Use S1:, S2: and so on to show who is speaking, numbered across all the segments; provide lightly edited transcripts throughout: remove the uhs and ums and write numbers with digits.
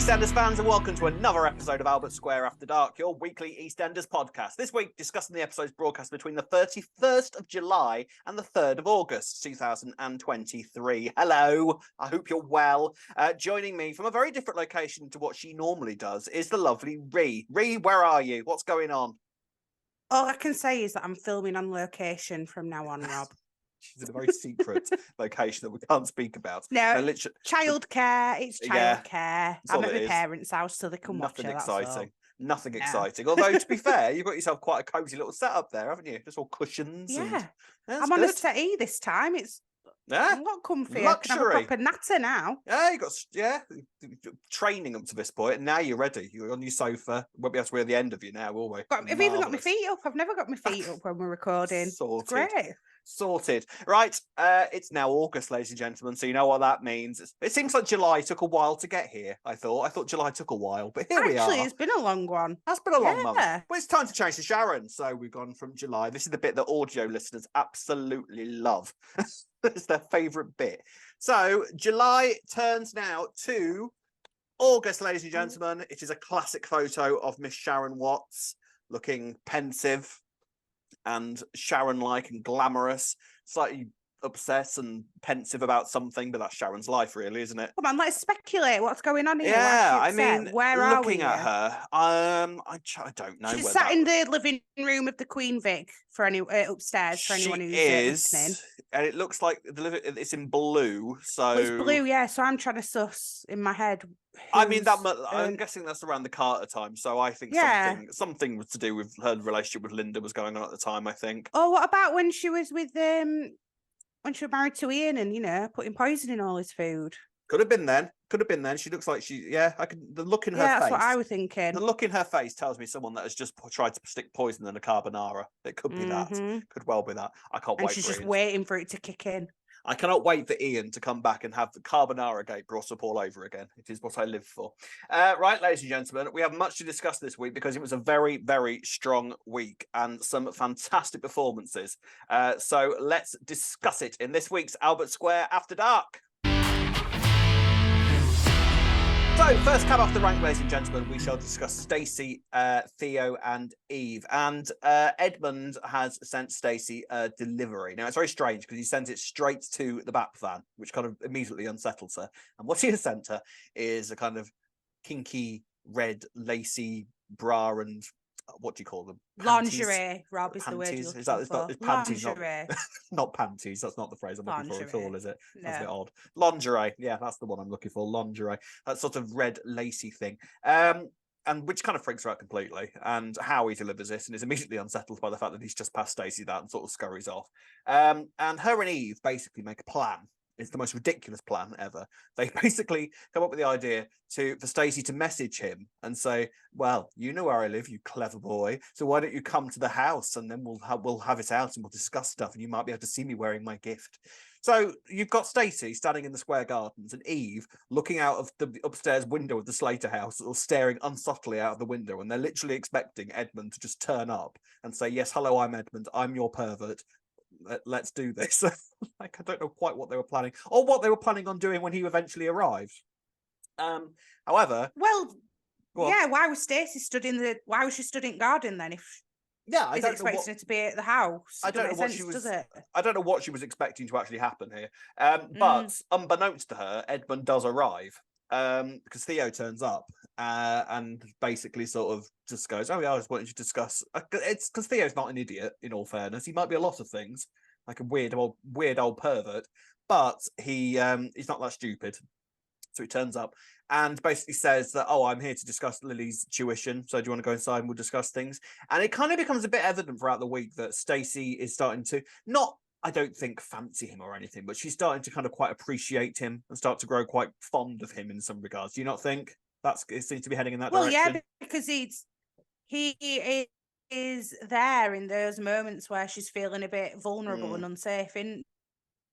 S1: EastEnders fans, and welcome to another episode of Albert Square After Dark, your weekly EastEnders podcast. This week, discussing the episodes broadcast between the 31st of July and the 3rd of August, 2023. Hello, I hope you're well. Joining me from a very different location to what she normally does is the lovely Ree. Ree, where are you? What's going on?
S2: All I can say is that I'm filming on location from now on, Rob.
S1: She's in a very secret location that we can't speak about.
S2: No,
S1: literally,
S2: childcare. It's childcare.
S1: Yeah,
S2: I'm at my parents' house so they can
S1: Nothing
S2: watch it.
S1: Exciting. Nothing exciting. Although, to be fair, you've got yourself quite a cosy little setup there, haven't you? Just all cushions.
S2: Yeah.
S1: And...
S2: I'm on a settee this time. It's a lot comfier. I can have a proper natter now.
S1: Yeah, you got training up to this point, and now you're ready. You're on your sofa. Won't be able to wear the end of you now, will we?
S2: I've even got my feet up. I've never got my feet up when we're recording.
S1: Sorted.
S2: It's great.
S1: Sorted. Right, it's now August, ladies and gentlemen, so you know what that means. It seems like July took a while to get here, I thought July took a while, but here we are.
S2: Actually, it's been a long one.
S1: That's been a long month. But it's time to change to Sharon, so we've gone from July. This is the bit that audio listeners absolutely love. It's their favourite bit. So, July turns now to August, ladies and gentlemen. It is a classic photo of Miss Sharon Watts looking pensive and Sharon-like and glamorous, slightly obsessed and pensive about something, but that's Sharon's life, really, isn't it?
S2: Come on, let's speculate what's going on here.
S1: Yeah, I mean,
S2: where are we?
S1: Looking at her, I don't know.
S2: She's sat in the living room of the Queen Vic for any upstairs for anyone who's listening.
S1: And it looks like it's in blue. So
S2: it's blue, yeah. So I'm trying to suss in my head.
S1: I mean, I'm guessing that's around the Carter time. So I think something was to do with her relationship with Linda was going on at the time, I think.
S2: Oh, what about when she was with when she was married to Ian and putting poison in all his food?
S1: Could have been then. She looks like the look in her face. Yeah,
S2: that's what I was thinking.
S1: The look in her face tells me someone that has just tried to stick poison in a carbonara. It could be that. Could well be that. I can't wait.
S2: And she's just waiting for it to kick in.
S1: I cannot wait for Ian to come back and have the carbonara gate brought up all over again. It is what I live for. Right, ladies and gentlemen, we have much to discuss this week because it was a very, very strong week and some fantastic performances. So let's discuss it in this week's Albert Square After Dark. So, first cab off the rank, ladies and gentlemen, we shall discuss Stacey, Theo and Eve. And Edmund has sent Stacey a delivery. Now, it's very strange because he sends it straight to the BAP van, which kind of immediately unsettles her. And what he has sent her is a kind of kinky, red, lacy bra and... what do you call them?
S2: Panties? Lingerie, Rob, is
S1: panties.
S2: The word you're looking for.
S1: Panties,
S2: lingerie.
S1: Not panties. That's not the phrase I'm looking for at all, is it?
S2: No.
S1: That's a bit odd. Lingerie. Yeah, that's the one I'm looking for. Lingerie. That sort of red, lacy thing. And which kind of freaks her out completely. And Howie delivers this and is immediately unsettled by the fact that he's just passed Stacey that and sort of scurries off. And her and Eve basically make a plan. It's the most ridiculous plan ever. They basically come up with the idea for Stacey to message him and say, well, you know where I live, you clever boy. So why don't you come to the house and then we'll have it out and we'll discuss stuff and you might be able to see me wearing my gift. So you've got Stacey standing in the square gardens and Eve looking out of the upstairs window of the Slater house or staring unsubtly out of the window. And they're literally expecting Edmund to just turn up and say, yes, hello, I'm Edmund. I'm your pervert. Let's do this. I don't know quite what they were planning or what they were planning on doing when he eventually arrived. However,
S2: why was Stacey stood in the garden then? If
S1: I don't
S2: expecting her to be at the house.
S1: I don't know what she was. I don't know what she was expecting to actually happen here. But unbeknownst to her, Edmund does arrive. Because Theo turns up and basically sort of just goes, oh yeah, I just wanted to discuss. It's because Theo's not an idiot, in all fairness. He might be a lot of things, like a weird old pervert, but he's not that stupid. So he turns up and basically says that, oh, I'm here to discuss Lily's tuition. So do you want to go inside and we'll discuss things? And it kind of becomes a bit evident throughout the week that Stacey is starting to I don't think fancy him or anything, but she's starting to kind of quite appreciate him and start to grow quite fond of him in some regards. Do you not think it seems to be heading in that direction?
S2: Well, yeah, because he is there in those moments where she's feeling a bit vulnerable and unsafe, isn't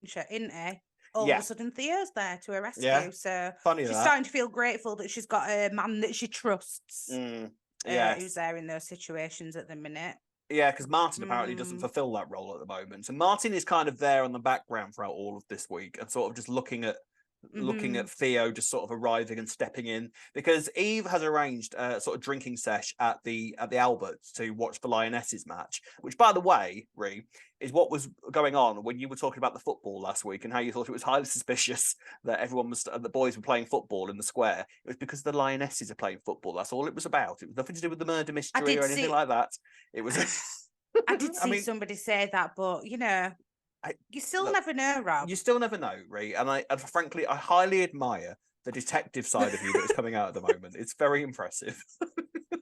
S2: he? All of a sudden, Theo's there to her rescue. Yeah. So she's starting to feel grateful that she's got a man that she trusts. Who's there in those situations at the minute.
S1: Yeah, because Martin apparently doesn't fulfill that role at the moment. So Martin is kind of there on the background throughout all of this week and sort of just looking at looking at Theo just sort of arriving and stepping in, because Eve has arranged a sort of drinking sesh at the Alberts to watch the Lionesses match, which, by the way, Ree, is what was going on when you were talking about the football last week and how you thought it was highly suspicious that the boys were playing football in the square. It was because the Lionesses are playing football. That's all it was about. It was nothing to do with the murder mystery or anything like that. It was.
S2: I did see somebody say that, but you still never know, Rob.
S1: You still never know, Ree. And frankly, I highly admire the detective side of you that is coming out at the moment. It's very impressive.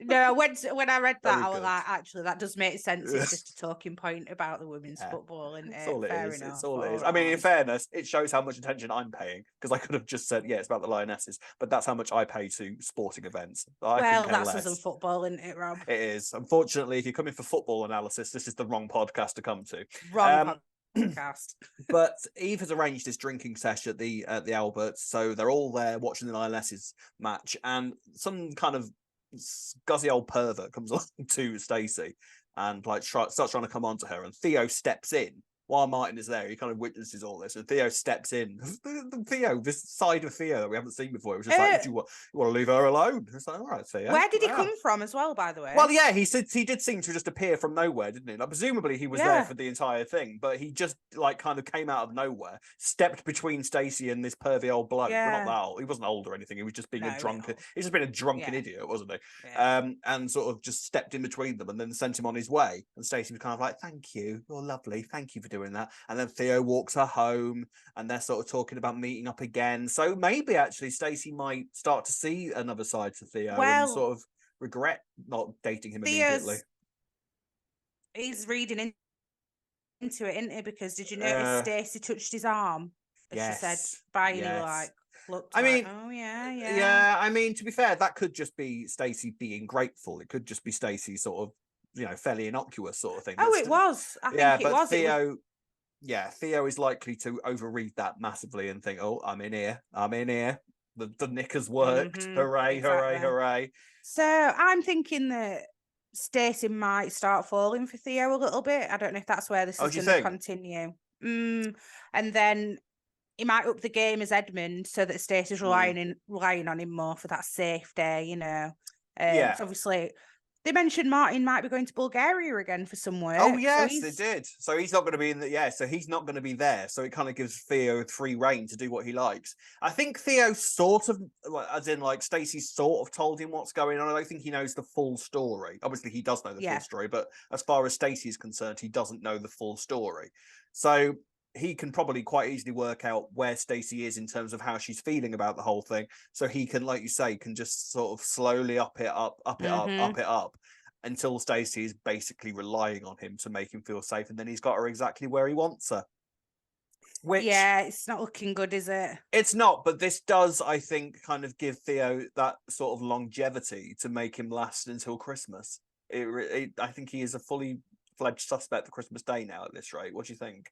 S2: No, when I read that, I was like, actually, that does make sense. It's just a talking point about the women's football, and
S1: that's all it is.
S2: Enough.
S1: It's all it is. I mean, in fairness, it shows how much attention I'm paying, because I could have just said, yeah, it's about the Lionesses, but that's how much I pay to sporting events.
S2: Well, that's us in football, isn't it, Rob?
S1: It is. Unfortunately, if you're coming for football analysis, this is the wrong podcast to come to.
S2: Wrong podcast.
S1: But Eve has arranged this drinking session at the Alberts, so they're all there watching the Lionesses match, and some kind of scuzzy old pervert comes along to Stacey and starts trying to come on to her, and Theo steps in while Martin is there. He kind of witnesses all this, and Theo steps in. Theo, this side of Theo that we haven't seen before, it was just like, you want to leave her alone? It's like, all right, Theo.
S2: Where did he come from as well, by the way?
S1: Well, yeah, he did seem to just appear from nowhere, didn't he? Like, presumably he was there for the entire thing, but he just kind of came out of nowhere, stepped between Stacey and this pervy old bloke. Well, not that old. He wasn't old or anything. He was just being a drunken. He's just been a drunken idiot, wasn't he? Yeah. And sort of just stepped in between them and then sent him on his way. And Stacey was kind of like, "Thank you, you're lovely. Thank you for doing that." And then Theo walks her home, and they're sort of talking about meeting up again. So maybe actually Stacey might start to see another side to Theo and sort of regret not dating him immediately.
S2: He's reading into it, isn't he? Because did you notice Stacey touched his arm? As she said, bye, and he looked. I mean, oh yeah.
S1: Yeah, I mean, to be fair, that could just be Stacey being grateful. It could just be Stacey sort of, fairly innocuous sort of thing.
S2: Oh, it was. I think it was.
S1: Theo. Yeah, Theo is likely to overread that massively and think, "Oh, I'm in here. The knickers worked. Hooray, exactly. Hooray!"
S2: So I'm thinking that Stacey might start falling for Theo a little bit. I don't know if that's where this is going to continue. And then he might up the game as Edmund, so that Stacey's relying on him more for that safe day. So obviously. They mentioned Martin might be going to Bulgaria again for some work.
S1: Oh yes, they did. So he's not going to be so he's not going to be there. So it kind of gives Theo free reign to do what he likes. I think Theo sort of, as in Stacey sort of told him what's going on. I don't think he knows the full story. Obviously, he does know the full story, but as far as Stacey is concerned, he doesn't know the full story. So he can probably quite easily work out where Stacey is in terms of how she's feeling about the whole thing. So he can, like you say, can just sort of slowly up it up until Stacey is basically relying on him to make him feel safe. And then he's got her exactly where he wants her. Which,
S2: it's not looking good, is it?
S1: It's not, but this does, I think, kind of give Theo that sort of longevity to make him last until Christmas. I think he is a fully fledged suspect for Christmas Day now at this rate. What do you think?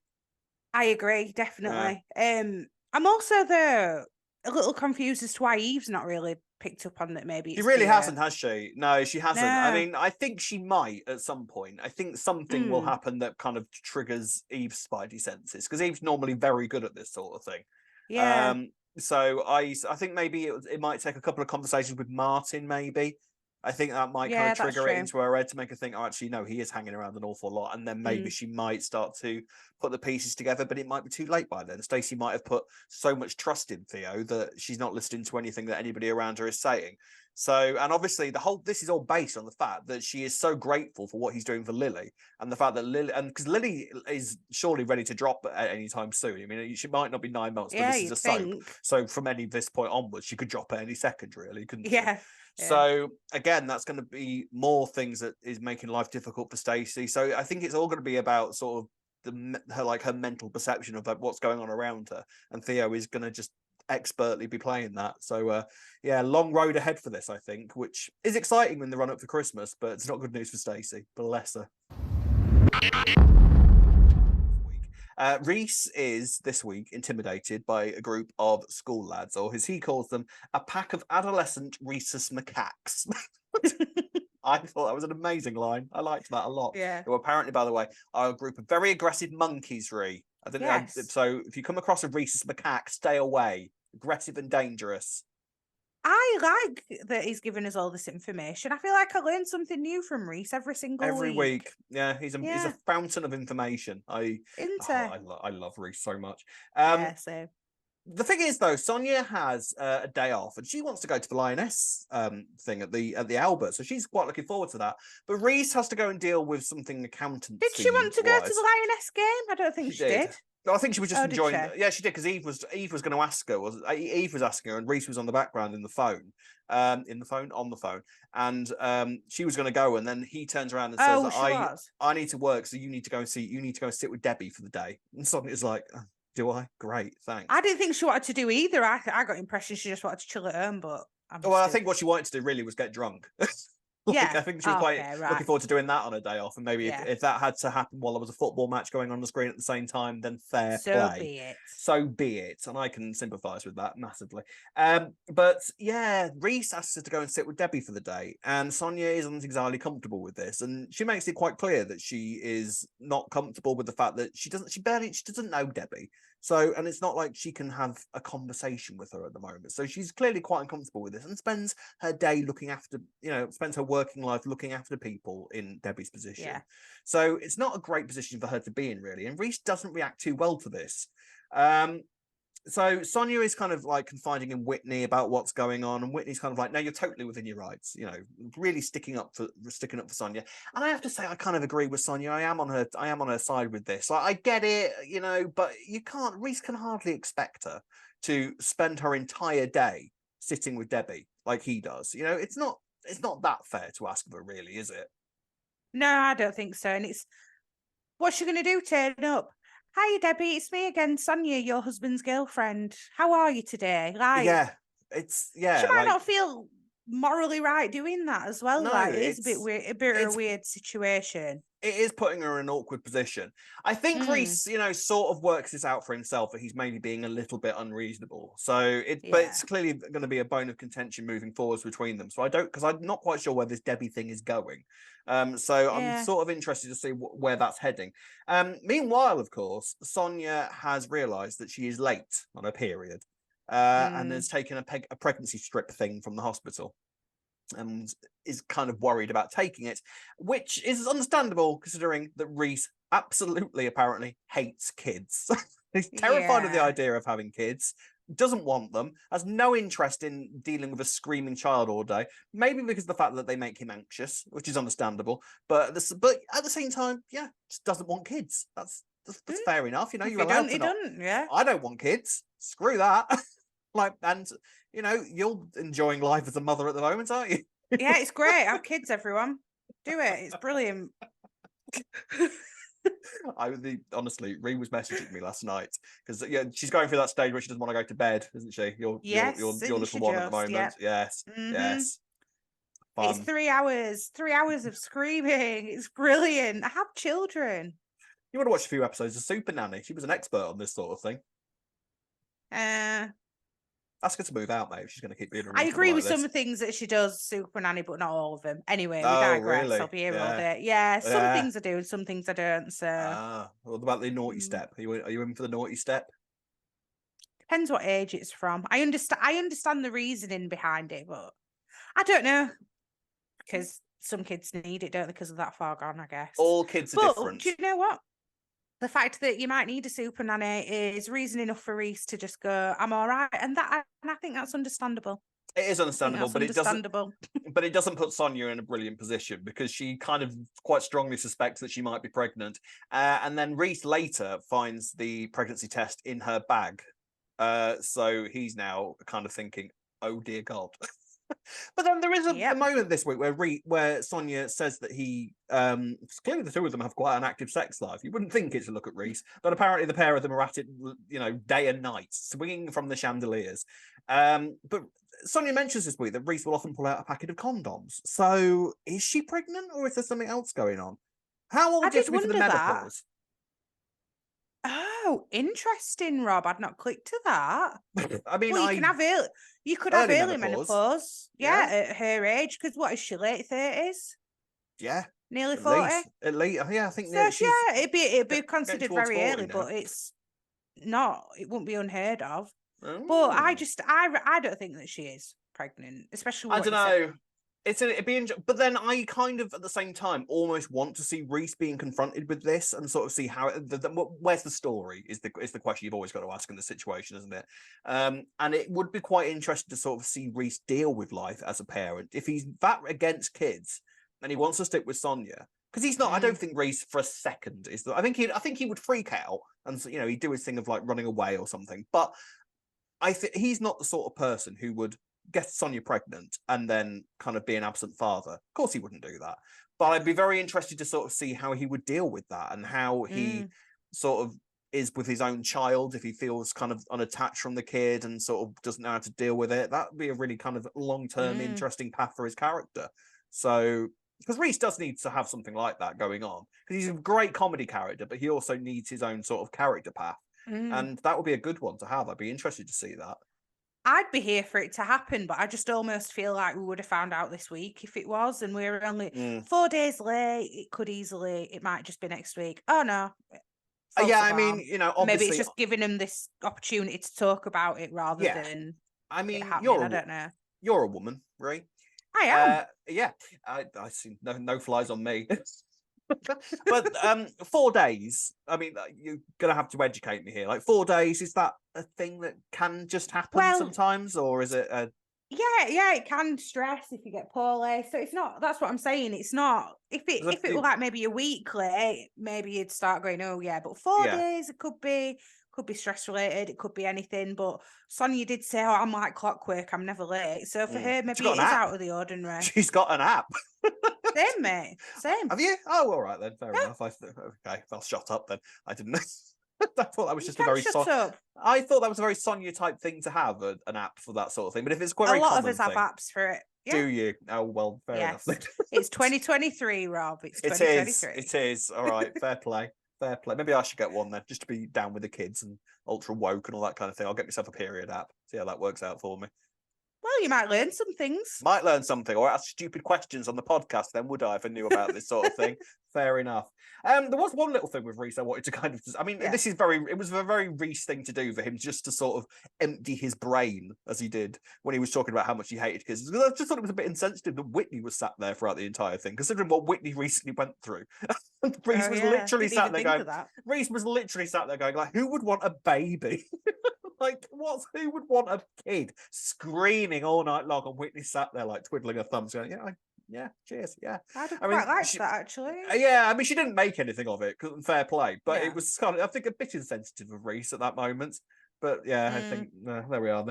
S2: I agree, definitely. I'm also a little confused as to why Eve's not really picked up on that. Maybe
S1: she really hasn't, has she? No, she hasn't. No. I mean, I think she might at some point. I think something will happen that kind of triggers Eve's spidey senses, because Eve's normally very good at this sort of thing.
S2: Yeah.
S1: So I think maybe it might take a couple of conversations with Martin, maybe. I think that might kind of trigger it into her head to make her think, oh, actually, no, he is hanging around an awful lot. And then maybe she might start to put the pieces together, but it might be too late by then. Stacey might have put so much trust in Theo that she's not listening to anything that anybody around her is saying. So, and obviously this is all based on the fact that she is so grateful for what he's doing for Lily, and the fact that because Lily is surely ready to drop at any time soon. I mean, she might not be 9 months, but this is a soap. So from this point onwards, she could drop at any second, really, couldn't she?
S2: Yeah.
S1: So again, that's going to be more things that is making life difficult for Stacey. So I think it's all going to be about sort of her mental perception of what's going on around her, and Theo is going to just expertly be playing that. So long road ahead for this, I think, which is exciting in the run up for Christmas, but it's not good news for Stacey. Bless her. Reiss is this week intimidated by a group of school lads, or as he calls them, a pack of adolescent Rhesus Macaques. I thought that was an amazing line. I liked that a lot.
S2: Yeah.
S1: Who apparently, by the way, are a group of very aggressive monkeys, Ree. I think so. If you come across a Rhesus Macaque, stay away. aggressive and dangerous.
S2: I like that he's giving us all this information. I feel like I learn something new from Reiss every single
S1: week. Yeah, he's a fountain of information. I love Reiss so much.
S2: Yeah, so.
S1: The thing is, though, Sonia has a day off, and she wants to go to the Lioness thing at the Albert, so she's quite looking forward to that. But Reiss has to go and deal with something accountancy.
S2: Did she want to go to the Lioness game? I don't think she did.
S1: No, I think she was just enjoying. Yeah, she did, because Eve was going to ask her. Eve was asking her, and Reiss was on the background on the phone, and she was going to go, and then he turns around and says, "I need to work, so you need to go and sit with Debbie for the day." And Sonia's like, "Do I? Great, thanks."
S2: I didn't think she wanted to do either. I got the impression she just wanted to chill at home, but
S1: I think what she wanted to do really was get drunk. I think she was quite looking forward to doing that on a day off, and maybe if that had to happen while there was a football match going on the screen at the same time, then fair play. So be it, and I can sympathise with that massively. But yeah, Reiss asks her to go and sit with Debbie for the day, and Sonia isn't exactly comfortable with this, and she makes it quite clear that she is not comfortable with the fact that she doesn't know Debbie. So, and it's not like she can have a conversation with her at the moment. So she's clearly quite uncomfortable with this, and spends her day spends her working life looking after people in Debbie's position. Yeah. So it's not a great position for her to be in, really. And Reiss doesn't react too well to this. So Sonia is kind of like confiding in Whitney about what's going on, and Whitney's kind of like, "No, you're totally within your rights," really sticking up for Sonia. And I have to say, I kind of agree with Sonia. I am on her side with this. Like, I get it, but Reiss can hardly expect her to spend her entire day sitting with Debbie like he does. It's not that fair to ask of her, really, is it?
S2: No, I don't think so. And what's she going to do? Turn up? "Hi, Debbie, it's me again, Sonia, your husband's girlfriend. How are you today?"
S1: She
S2: might not feel morally right doing that as well.
S1: No,
S2: it is a bit weird, a weird situation.
S1: It is putting her in an awkward position. I think Reiss, sort of works this out for himself, that he's maybe being a little bit unreasonable. So but it's clearly going to be a bone of contention moving forwards between them. So because I'm not quite sure where this Debbie thing is going. I'm sort of interested to see where that's heading. Meanwhile, of course, Sonia has realised that she is late on her period, and has taken a pregnancy strip thing from the hospital, and is kind of worried about taking it, which is understandable considering that Reiss absolutely apparently hates kids. He's terrified of the idea of having kids, doesn't want them, has no interest in dealing with a screaming child all day, maybe because of the fact that they make him anxious, which is understandable, but at the same time, just doesn't want kids. That's fair enough. You're allowed to not. I don't want kids. Screw that. You're enjoying life as a mother at the moment, aren't you?
S2: Yeah, it's great. Have kids, everyone. Do it. It's brilliant.
S1: Honestly, Ree was messaging me last night because she's going through that stage where she doesn't want to go to bed, isn't she? Your little one at the moment. Yep. Yes. Mm-hmm. Yes.
S2: Fun. It's 3 hours. 3 hours of screaming. It's brilliant. I have children.
S1: You want to watch a few episodes of Super Nanny? She was an expert on this sort of thing. Ask her to move out, mate, if she's going to keep being.
S2: I agree with some things that she does, Super Nanny, but not all of them. Anyway, we digress. Really? I'll be here all day. Yeah, some things I do and some things I don't. So,
S1: what about the naughty step? Are you in for the naughty step?
S2: Depends what age it's from. I understand the reasoning behind it, but I don't know, because some kids need it, don't they? Because of that far gone, I guess.
S1: All kids are different.
S2: Do you know what? The fact that you might need a super nanny is reason enough for Reiss to just go, "I'm all right," and I think that's understandable.
S1: It is understandable, but it doesn't put Sonia in a brilliant position, because she kind of quite strongly suspects that she might be pregnant, and then Reiss later finds the pregnancy test in her bag, so he's now kind of thinking, "Oh dear God." But then there is a moment this week where Sonia says that he clearly the two of them have quite an active sex life. You wouldn't think it to look at Reiss, but apparently the pair of them are at it, day and night, swinging from the chandeliers. But Sonia mentions this week that Reiss will often pull out a packet of condoms. So is she pregnant, or is there something else going on? How old is she for the menopause?
S2: Oh, interesting, Rob. I'd not clicked to that.
S1: I mean,
S2: you could have early menopause. Yeah, at her age, because what is she, late 30s?
S1: Yeah.
S2: Nearly 40?
S1: At least, yeah, I think
S2: so, it'd be considered very
S1: 40
S2: early, but it's not. It wouldn't be unheard of. But I don't think that she is pregnant, especially
S1: I
S2: what
S1: don't
S2: you said.
S1: know. It'd be but then I kind of at the same time almost want to see Reiss being confronted with this and sort of see how where's the story is the question you've always got to ask in the situation, isn't it? And it would be quite interesting to sort of see Reiss deal with life as a parent if he's that against kids and he wants to stick with Sonia, because he's not. I don't think Reiss for a second is. I think he would freak out and he'd do his thing of like running away or something. But I think he's not the sort of person who would get Sonia pregnant and then kind of be an absent father. Of course he wouldn't do that. But I'd be very interested to sort of see how he would deal with that and how he sort of is with his own child, if he feels kind of unattached from the kid and sort of doesn't know how to deal with it. That would be a really kind of long-term interesting path for his character. So, because Reiss does need to have something like that going on. Because he's a great comedy character, but he also needs his own sort of character path. And that would be a good one to have. I'd be interested to see that.
S2: I'd be here for it to happen, but I just almost feel like we would have found out this week if it was, and we're only 4 days late. It might just be next week. Oh no.
S1: Yeah, I mean, obviously,
S2: maybe it's just giving them this opportunity to talk about it rather than.
S1: I mean,
S2: I don't know.
S1: You're a woman, right?
S2: I am.
S1: Yeah, I see no flies on me. But 4 days. I mean, you're gonna have to educate me here. Like 4 days, is that a thing that can just happen sometimes, or is it?
S2: Yeah, it can stress if you get poorly. So it's not. That's what I'm saying. It's not. If it were like maybe a week late, maybe you'd start going, oh yeah. But 4 days, it could be stress related. It could be anything. But Sonia did say, "Oh, I'm like clockwork. I'm never late." So for her, maybe it is out of the ordinary.
S1: She's got an app.
S2: Same, mate. Same.
S1: Have you? Oh, all right then. Fair enough. Okay, I'll shut up then. I didn't know. I thought that was just a very I thought that was a very Sonia type thing to have an app for that sort of thing. But if it's quite a lot of us
S2: have apps for it. Yeah.
S1: Do you? Oh well, fair enough.
S2: It's 2023, Rob. It's 2023.
S1: It is. All right. Fair play. Fair play. Maybe I should get one then, just to be down with the kids and ultra woke and all that kind of thing. I'll get myself a period app. See how that works out for me.
S2: Well, you might learn some things.
S1: Might learn something, or ask stupid questions on the podcast. Then would I, if I knew about this sort of thing? Fair enough. There was one little thing with Reiss I wanted to kind of. I mean, this is it was a very Reiss thing to do for him, just to sort of empty his brain as he did when he was talking about how much he hated kids. I just thought it was a bit insensitive that Whitney was sat there throughout the entire thing, considering what Whitney recently went through. Reiss was literally sat there going. Reiss was literally sat there going, like, who would want a baby? Like, who would want a kid screaming all night long, and Whitney sat there like twiddling her thumbs, going, yeah, cheers, yeah.
S2: I quite like that actually.
S1: Yeah, I mean, she didn't make anything of it, fair play, but it was kind of, I think, a bit insensitive of Reiss at that moment. But yeah, I think there we are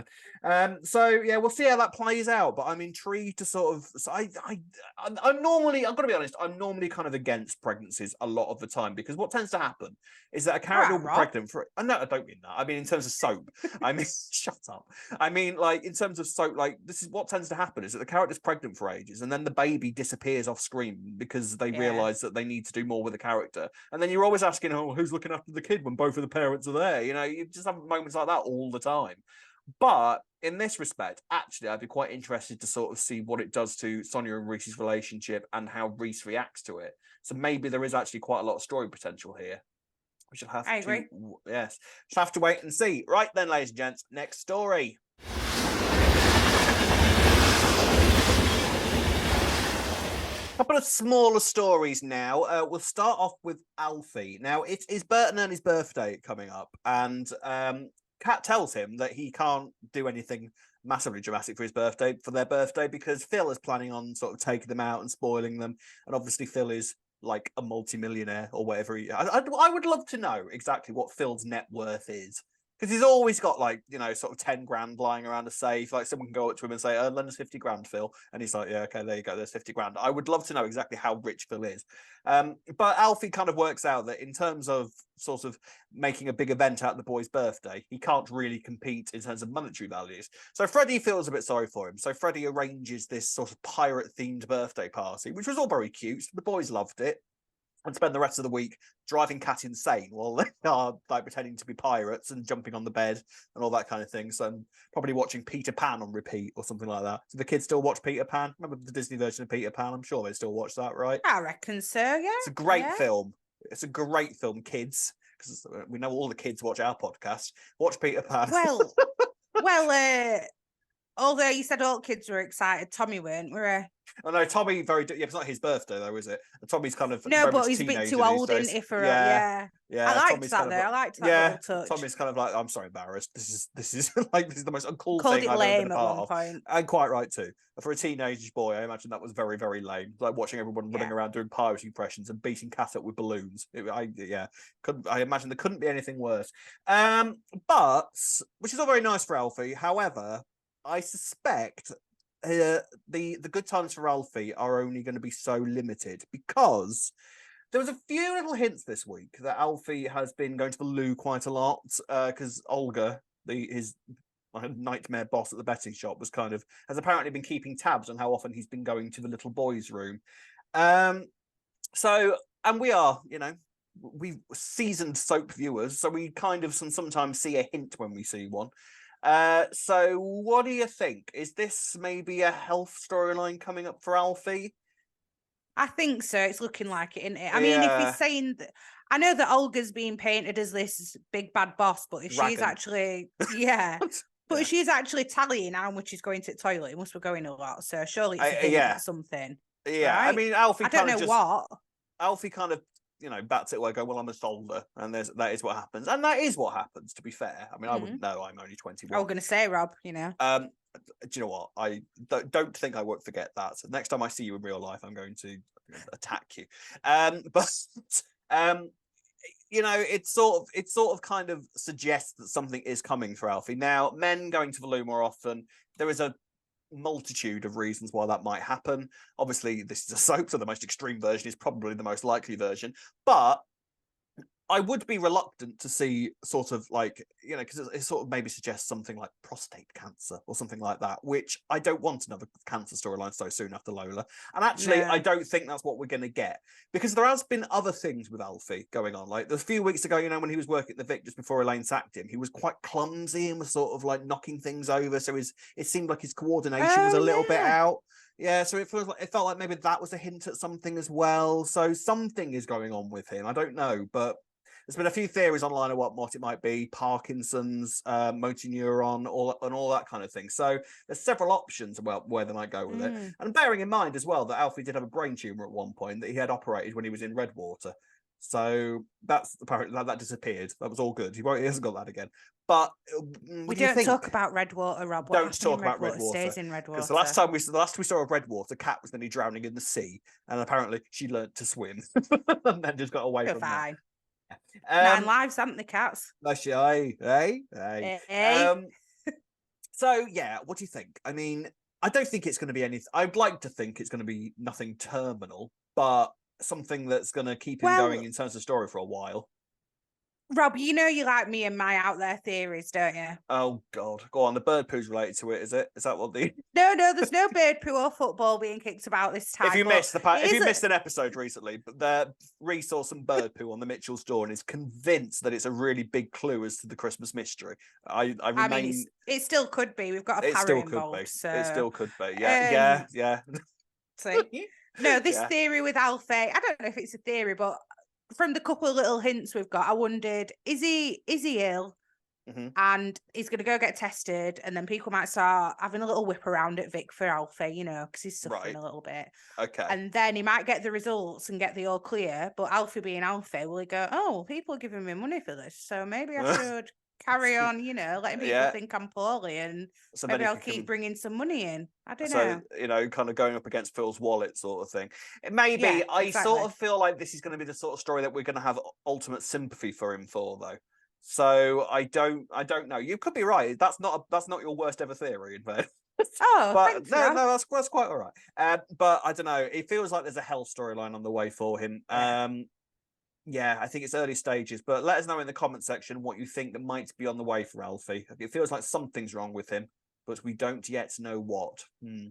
S1: then. So yeah, we'll see how that plays out. But I'm intrigued to sort of. So I'm normally, I've got to be honest, I'm normally kind of against pregnancies a lot of the time, because what tends to happen is that a character will be pregnant for. No, I don't mean that. I mean in terms of soap. I mean, shut up. I mean, like in terms of soap, like this is what tends to happen is that the character's pregnant for ages, and then the baby disappears off screen because they realise that they need to do more with the character, and then you're always asking, oh, who's looking after the kid when both of the parents are there? You just have moments like that all the time. But in this respect, actually, I'd be quite interested to sort of see what it does to Sonia and Reese's relationship and how Reiss reacts to it. So maybe there is actually quite a lot of story potential here. We shall have
S2: agree.
S1: Yes, shall have to wait and see. Right then, ladies and gents, next story. Couple of smaller stories now. We'll start off with Alfie. Now, it is Bert and Ernie's birthday coming up, and Kat tells him that he can't do anything massively dramatic for their birthday, because Phil is planning on sort of taking them out and spoiling them, and obviously Phil is like a multi-millionaire or whatever. I would love to know exactly what Phil's net worth is, because he's always got like, sort of 10 grand lying around a safe. Like someone can go up to him and say, lend us 50 grand, Phil. And he's like, yeah, okay, there you go, there's 50 grand. I would love to know exactly how rich Phil is. But Alfie kind of works out that in terms of sort of making a big event out of the boy's birthday, he can't really compete in terms of monetary values. So Freddie feels a bit sorry for him. So Freddie arranges this sort of pirate-themed birthday party, which was all very cute. The boys loved it. And spend the rest of the week driving Kat insane while they are like pretending to be pirates and jumping on the bed and all that kind of thing. So I'm probably watching Peter Pan on repeat or something like that. Do the kids still watch Peter Pan? Remember the Disney version of Peter Pan? I'm sure they still watch that, right?
S2: I reckon so, yeah.
S1: It's a great film. It's a great film, kids, because we know all the kids watch our podcast. Watch Peter Pan.
S2: Well, Well, although you said all kids were excited, Tommy weren't, were he?
S1: Oh no, Tommy it's not his birthday though, is it? And Tommy's kind of
S2: No,
S1: very
S2: but
S1: much
S2: he's a bit
S1: teenager
S2: too
S1: these
S2: old,
S1: days.
S2: isn't he, for
S1: Yeah.
S2: I liked
S1: Tommy's
S2: that
S1: kind
S2: though.
S1: of
S2: I liked that little touch.
S1: Tommy's kind of like, I'm sorry, embarrassed. This is like this is the most uncool
S2: Called
S1: thing
S2: it
S1: I've ever been
S2: lame
S1: a
S2: at
S1: part
S2: one
S1: of.
S2: point.
S1: And quite right too. For a teenage boy, I imagine that was very, very lame. Like watching everyone running around doing pirate impressions and beating cat up with balloons. I imagine there couldn't be anything worse. But which is all very nice for Alfie. However, I suspect the good times for Alfie are only going to be so limited because there was a few little hints this week that Alfie has been going to the loo quite a lot because Olga, his nightmare boss at the betting shop, has apparently been keeping tabs on how often he's been going to the little boys' room. So, and we are, we seasoned soap viewers, so we kind of sometimes see a hint when we see one. So what do you think? Is this maybe a health storyline coming up for Alfie?
S2: I think so. It's looking like it, isn't it? I mean, if he's saying that, I know that Olga's being painted as this big bad boss, but if she's actually, but she's actually tallying how much he's going to the toilet, it must be going a lot. So surely it's a hint at something.
S1: Yeah,
S2: right?
S1: I mean, Alfie.
S2: I don't know what.
S1: Alfie kind of, bats it away, go, well, I'm just older, and that is what happens, and that is what happens. To be fair, I mean, I wouldn't know. I'm only 21.
S2: I was going to say, Rob,
S1: Do you know what? I don't think I won't forget that. So next time I see you in real life, I'm going to attack you. It sort of kind of suggests that something is coming for Alfie. Now, men going to the loo more often, there is a multitude of reasons why that might happen. Obviously, this is a soap, so the most extreme version is probably the most likely version. But I would be reluctant to see sort of like, because it sort of maybe suggests something like prostate cancer or something like that, which I don't want another cancer storyline so soon after Lola. And actually, I don't think that's what we're going to get, because there has been other things with Alfie going on. Like a few weeks ago, when he was working at the Vic just before Elaine sacked him, he was quite clumsy and was sort of like knocking things over. So it seemed like his coordination was a little bit out. Yeah, so it felt like maybe that was a hint at something as well. So something is going on with him. I don't know, but there's been a few theories online of what it might be: Parkinson's, motor neuron, all that kind of thing. So there's several options about where they might go with it. And bearing in mind as well that Alfie did have a brain tumor at one point that he had operated when he was in Redwater. So that's apparently that disappeared. That was all good. He hasn't got that again. But
S2: we don't talk about Redwater, Rob.
S1: Don't talk about Redwater.
S2: Stays in Redwater.
S1: Because the last we saw of Redwater, Cat was nearly drowning in the sea, and apparently she learnt to swim and then just got away from that.
S2: 9 lives, haven't the cats?
S1: Hey.
S2: Hey.
S1: So yeah, what do you think? I mean, I don't think it's going to be anything. I'd like to think it's going to be nothing terminal, but something that's going to keep him going in terms of story for a while.
S2: Rob, you like me and my out there theories, don't you?
S1: Oh God, go on. The bird poo's related to it, is it? Is that what the?
S2: No, there's no bird poo or football being kicked about this time.
S1: If you missed an episode recently, Reiss saw some bird poo on the Mitchell's door and is convinced that it's a really big clue as to the Christmas mystery. I mean,
S2: it still could be. We've got a parrot involved. So...
S1: It still could be. Yeah.
S2: See, no, this theory with Alfie. I don't know if it's a theory, but from the couple of little hints we've got, I wondered, is he ill? And he's going to go get tested, and then people might start having a little whip around at Vic for Alfie, because he's suffering a little bit.
S1: Okay.
S2: And then he might get the results and get the all clear, but Alfie being Alfie, will he go, oh, people are giving me money for this, so maybe I should carry on, letting people think I'm poorly, and so maybe I'll keep bringing some money in. I don't know.
S1: Kind of going up against Phil's wallet sort of thing. Maybe I sort of feel like this is going to be the sort of story that we're going to have ultimate sympathy for him for, though. So I don't know. You could be right. That's not your worst ever theory, in fact.
S2: But
S1: no, that's quite all right. But I don't know. It feels like there's a hell storyline on the way for him. Yeah, I think it's early stages, but let us know in the comment section what you think that might be on the way for Alfie. It feels like something's wrong with him, but we don't yet know what.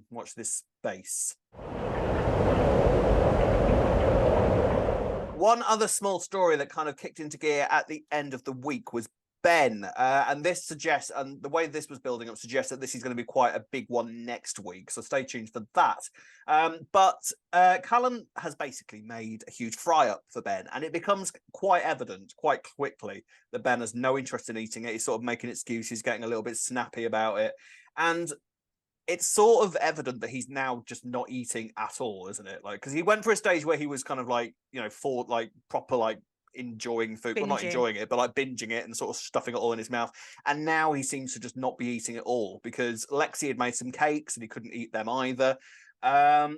S1: Watch this space. One other small story that kind of kicked into gear at the end of the week was Ben, and this suggests, and the way this was building up suggests that this is going to be quite a big one next week, so stay tuned for that. But Callum has basically made a huge fry-up for Ben, and it becomes quite evident quite quickly that Ben has no interest in eating it. He's sort of making excuses, getting a little bit snappy about it, and it's sort of evident that he's now just not eating at all, isn't it? Like, because he went for a stage where he was kind of like, for like proper like enjoying food, well, not enjoying it, but like binging it and sort of stuffing it all in his mouth. And now he seems to just not be eating it all, because Lexi had made some cakes and he couldn't eat them either. And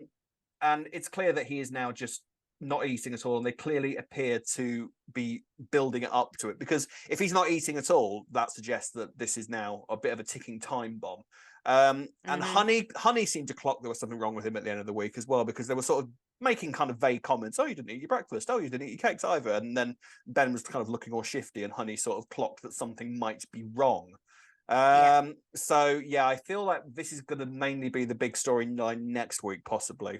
S1: it's clear that he is now just not eating at all, and they clearly appear to be building it up to it, because if he's not eating at all, that suggests that this is now a bit of a ticking time bomb. And Honey seemed to clock there was something wrong with him at the end of the week as well, because they were sort of making kind of vague comments. Oh, you didn't eat your breakfast. Oh, you didn't eat your cakes either. And then Ben was kind of looking all shifty, and Honey sort of clocked that something might be wrong. So yeah, I feel like this is going to mainly be the big storyline next week, possibly.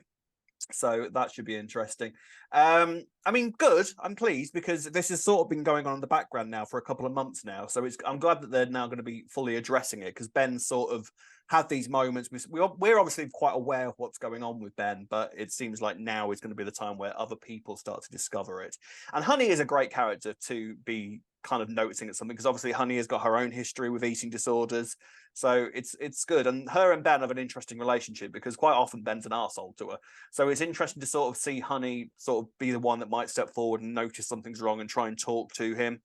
S1: So that should be interesting. I mean, good. I'm pleased, because this has sort of been going on in the background now for a couple of months now. So I'm glad that they're now going to be fully addressing it, because Ben sort of had these moments. We're obviously quite aware of what's going on with Ben, but it seems like now is going to be the time where other people start to discover it. And Honey is a great character to be kind of noticing at something, because obviously Honey has got her own history with eating disorders. So it's good. And her and Ben have an interesting relationship, because quite often Ben's an arsehole to her. So it's interesting to sort of see Honey sort of be the one that might step forward and notice something's wrong and try and talk to him,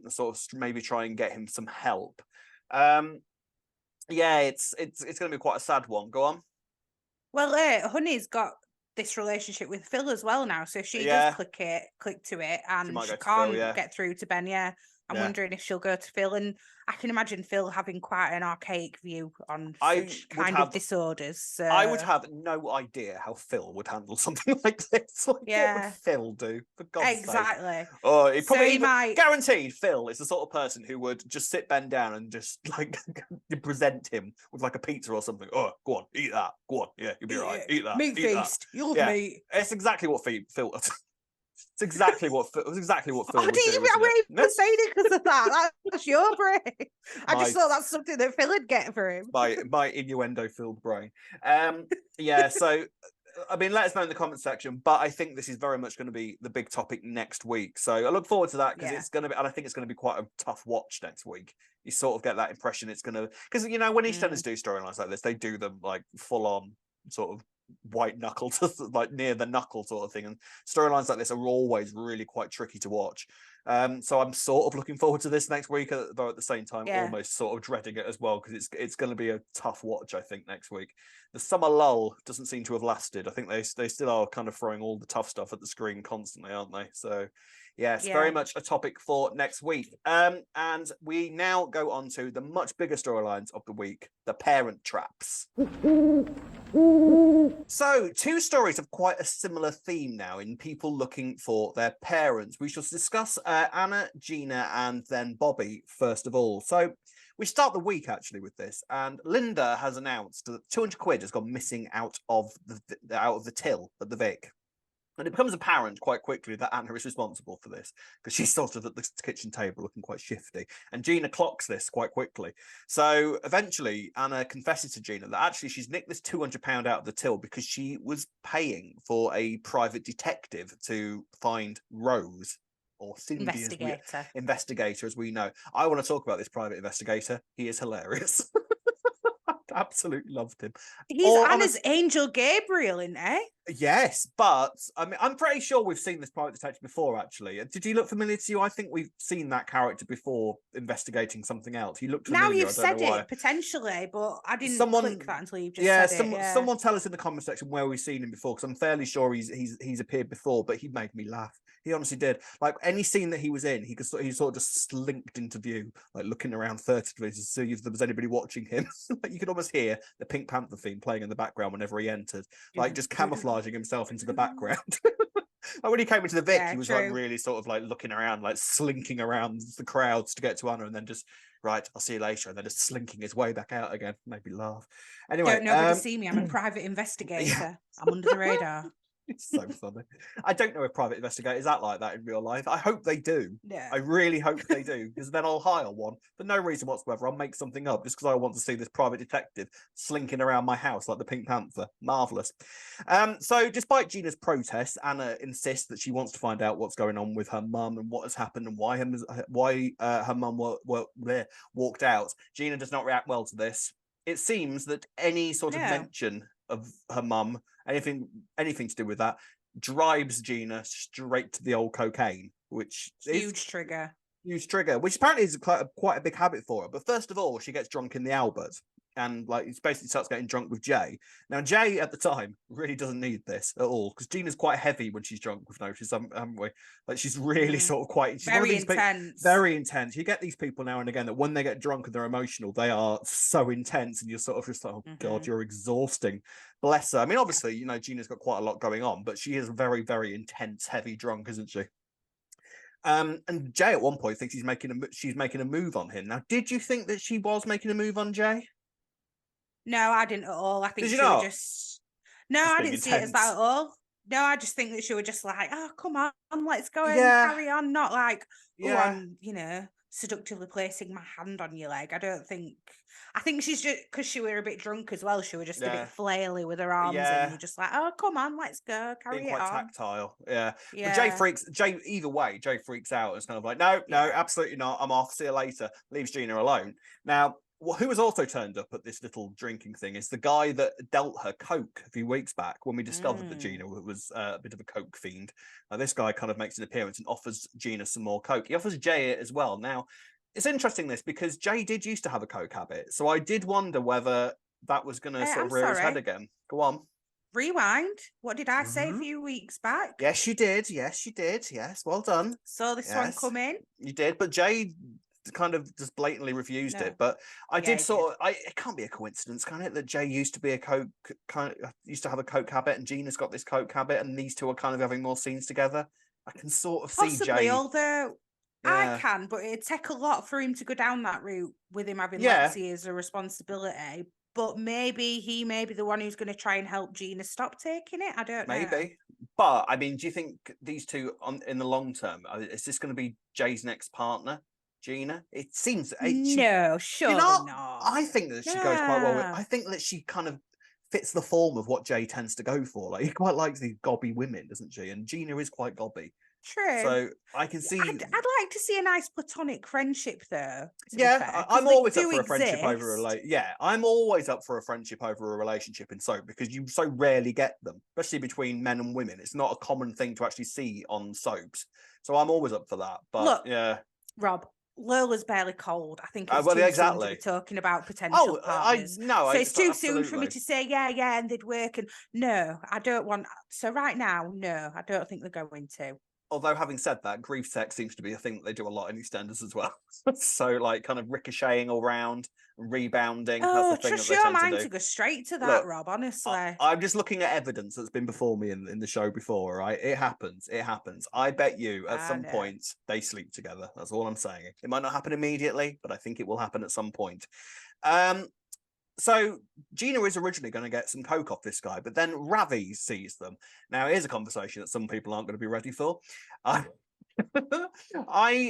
S1: sort of maybe try and get him some help. Yeah, it's going to be quite a sad one. Go on.
S2: Well, Honey's got this relationship with Phil as well now, so if she does click to it, and she can't get through to Ben, I'm wondering if she'll go to Phil. And I can imagine Phil having quite an archaic view on kind of disorders. So
S1: I would have no idea how Phil would handle something like this. Like, what would Phil do? For God's sake. Oh, he probably might. Guaranteed Phil is the sort of person who would just sit Ben down and just like present him with like a pizza or something. Oh, go on, eat that. Go on, yeah, you'll be all right. Eat that.
S2: Meat feast. You'll love meat.
S1: It's exactly what Phil. It's exactly what Phil would do.
S2: I didn't even say it because of that. That's your brain. I just thought that's something that Phil would get for him.
S1: My innuendo-filled brain. So I mean, let us know in the comment section. But I think this is very much going to be the big topic next week. So I look forward to that, because it's going to be, and I think it's going to be quite a tough watch next week. You sort of get that impression it's going to, because when EastEnders do storylines like this, they do them like full on sort of white knuckle to like near the knuckle sort of thing, and storylines like this are always really quite tricky to watch. So I'm sort of looking forward to this next week, though at the same time almost sort of dreading it as well, because it's going to be a tough watch, I think, next week. The summer lull doesn't seem to have lasted. I think they still are kind of throwing all the tough stuff at the screen constantly, aren't they? So yes, very much a topic for next week. And we now go on to the much bigger storylines of the week, the parent traps. So, two stories have quite a similar theme now in people looking for their parents. We shall discuss Anna, Gina, and then Bobby first of all. So, we start the week actually with this, and Linda has announced that 200 quid has gone missing out of the till at the Vic. And it becomes apparent quite quickly that Anna is responsible for this, because she's sort of at the kitchen table looking quite shifty. And Gina clocks this quite quickly. So eventually, Anna confesses to Gina that actually she's nicked this £200 out of the till because she was paying for a private detective to find Rose, or Cindy, investigator, as we know. I want to talk about this private investigator. He is hilarious. Absolutely loved him.
S2: He's Anna's Angel Gabriel, isn't he?
S1: Yes, but I mean, I'm pretty sure we've seen this private detective before, actually. Did he look familiar to you? I think we've seen that character before investigating something else. He looked familiar.
S2: Now you've said it, potentially, but I didn't click that until you just said it.
S1: Someone tell us in the comment section where we've seen him before, because I'm fairly sure he's appeared before, but he made me laugh. He honestly did. Like, any scene that he was in, he sort of just slinked into view, like looking around 30 degrees to see if there was anybody watching him. Like, you could almost hear the Pink Panther theme playing in the background whenever he entered, like just camouflaging himself into the background. Like when he came into the Vic, he was like really sort of like looking around, like slinking around the crowds to get to Anna, and then just, right, I'll see you later, and then just slinking his way back out again. Made me laugh. Anyway,
S2: don't nobody see me. I'm a private investigator. I'm under the radar.
S1: It's so funny. I don't know if private investigators act like that in real life. I hope they do.
S2: Yeah.
S1: I really hope they do, because then I'll hire one for no reason whatsoever. I'll make something up just because I want to see this private detective slinking around my house like the Pink Panther. Marvelous. So despite Gina's protests, Anna insists that she wants to find out what's going on with her mum and what has happened and why her mum walked out. Gina does not react well to this. It seems that any sort of mention of her mum, anything to do with that, drives Gina straight to the old cocaine, which is
S2: huge trigger,
S1: which apparently is quite a big habit for her. But first of all, she gets drunk in the Albert, and like it's basically starts getting drunk with Jay. Now Jay at the time really doesn't need this at all, because Gina's quite heavy when she's drunk. We've noticed, haven't we? Like she's really sort of quite, she's
S2: very intense.
S1: Very intense. You get these people now and again that when they get drunk and they're emotional, they are so intense, and you're sort of just like, oh God, you're exhausting. Bless her. I mean, obviously, you know, Gina's got quite a lot going on, but she is very, very intense, heavy drunk, isn't she? And Jay at one point thinks she's making a move on him. Now, did you think that she was making a move on Jay?
S2: No, I didn't at all. I think
S1: did you
S2: she
S1: not?
S2: was just... No, I didn't see it as that at all. No, I just think that she was just like, oh, come on, let's go and carry on. Not like, oh, I'm, you know, seductively placing my hand on your leg. I think she's just, because she were a bit drunk as well, she was just a bit flaily with her arms and you're just like, oh, come on, let's go, carry it on.
S1: Quite tactile, But Jay, either way, Jay freaks out. It's kind of like, no, absolutely not. I'm off. See you later. Leaves Gina alone. Now, who has also turned up at this little drinking thing is the guy that dealt her coke a few weeks back when we discovered that Gina was a bit of a coke fiend. This guy kind of makes an appearance and offers Gina some more coke. He offers Jay it as well. Now, it's interesting this, because Jay did used to have a coke habit, so I did wonder whether that was going to sort of rear his head again. Go on.
S2: Rewind. What did I say a few weeks back?
S1: Yes, you did. Yes, well done.
S2: Saw this one come in.
S1: You did, but Jay kind of just blatantly refused it. But I did sort of. It can't be a coincidence, can it, that Jay used to be used to have a coke habit, and Gina's got this coke habit, and these two are kind of having more scenes together. I can sort of see Jay.
S2: Although I can, but it'd take a lot for him to go down that route with him having Lexi as a responsibility. But maybe he may be the one who's going to try and help Gina stop taking it. I don't know.
S1: Maybe. But, I mean, do you think these two, in the long term, is this going to be Jay's next partner, Gina? It seems...
S2: No, sure not.
S1: I think that she goes quite well with... I think that she kind of fits the form of what Jay tends to go for. Like, he quite likes these gobby women, doesn't she? And Gina is quite gobby.
S2: True.
S1: So I can see.
S2: I'd like to see a nice platonic friendship, though.
S1: I'm always up for a friendship over a I'm always up for a friendship over a relationship in soap, because you so rarely get them, especially between men and women. It's not a common thing to actually see on soaps. So I'm always up for that. But look,
S2: Rob, Lola's barely cold. I think it's too soon to be talking about potential partners. So it's too soon for me to say, and they'd work. And no, I don't want. So right now, no, I don't think they're going to.
S1: Although, having said that, grief sex seems to be a thing that they do a lot in EastEnders as well. So, like, kind of ricocheting all round and rebounding.
S2: Oh,
S1: that's the thing
S2: trust
S1: that they
S2: your
S1: tend
S2: mind to go straight to that, Rob, honestly.
S1: I'm just looking at evidence that's been before me in the show before, right? It happens. I bet you at some point they sleep together. That's all I'm saying. It might not happen immediately, but I think it will happen at some point. So Gina is originally going to get some coke off this guy, but then Ravi sees them. Now, here's a conversation that some people aren't going to be ready for. I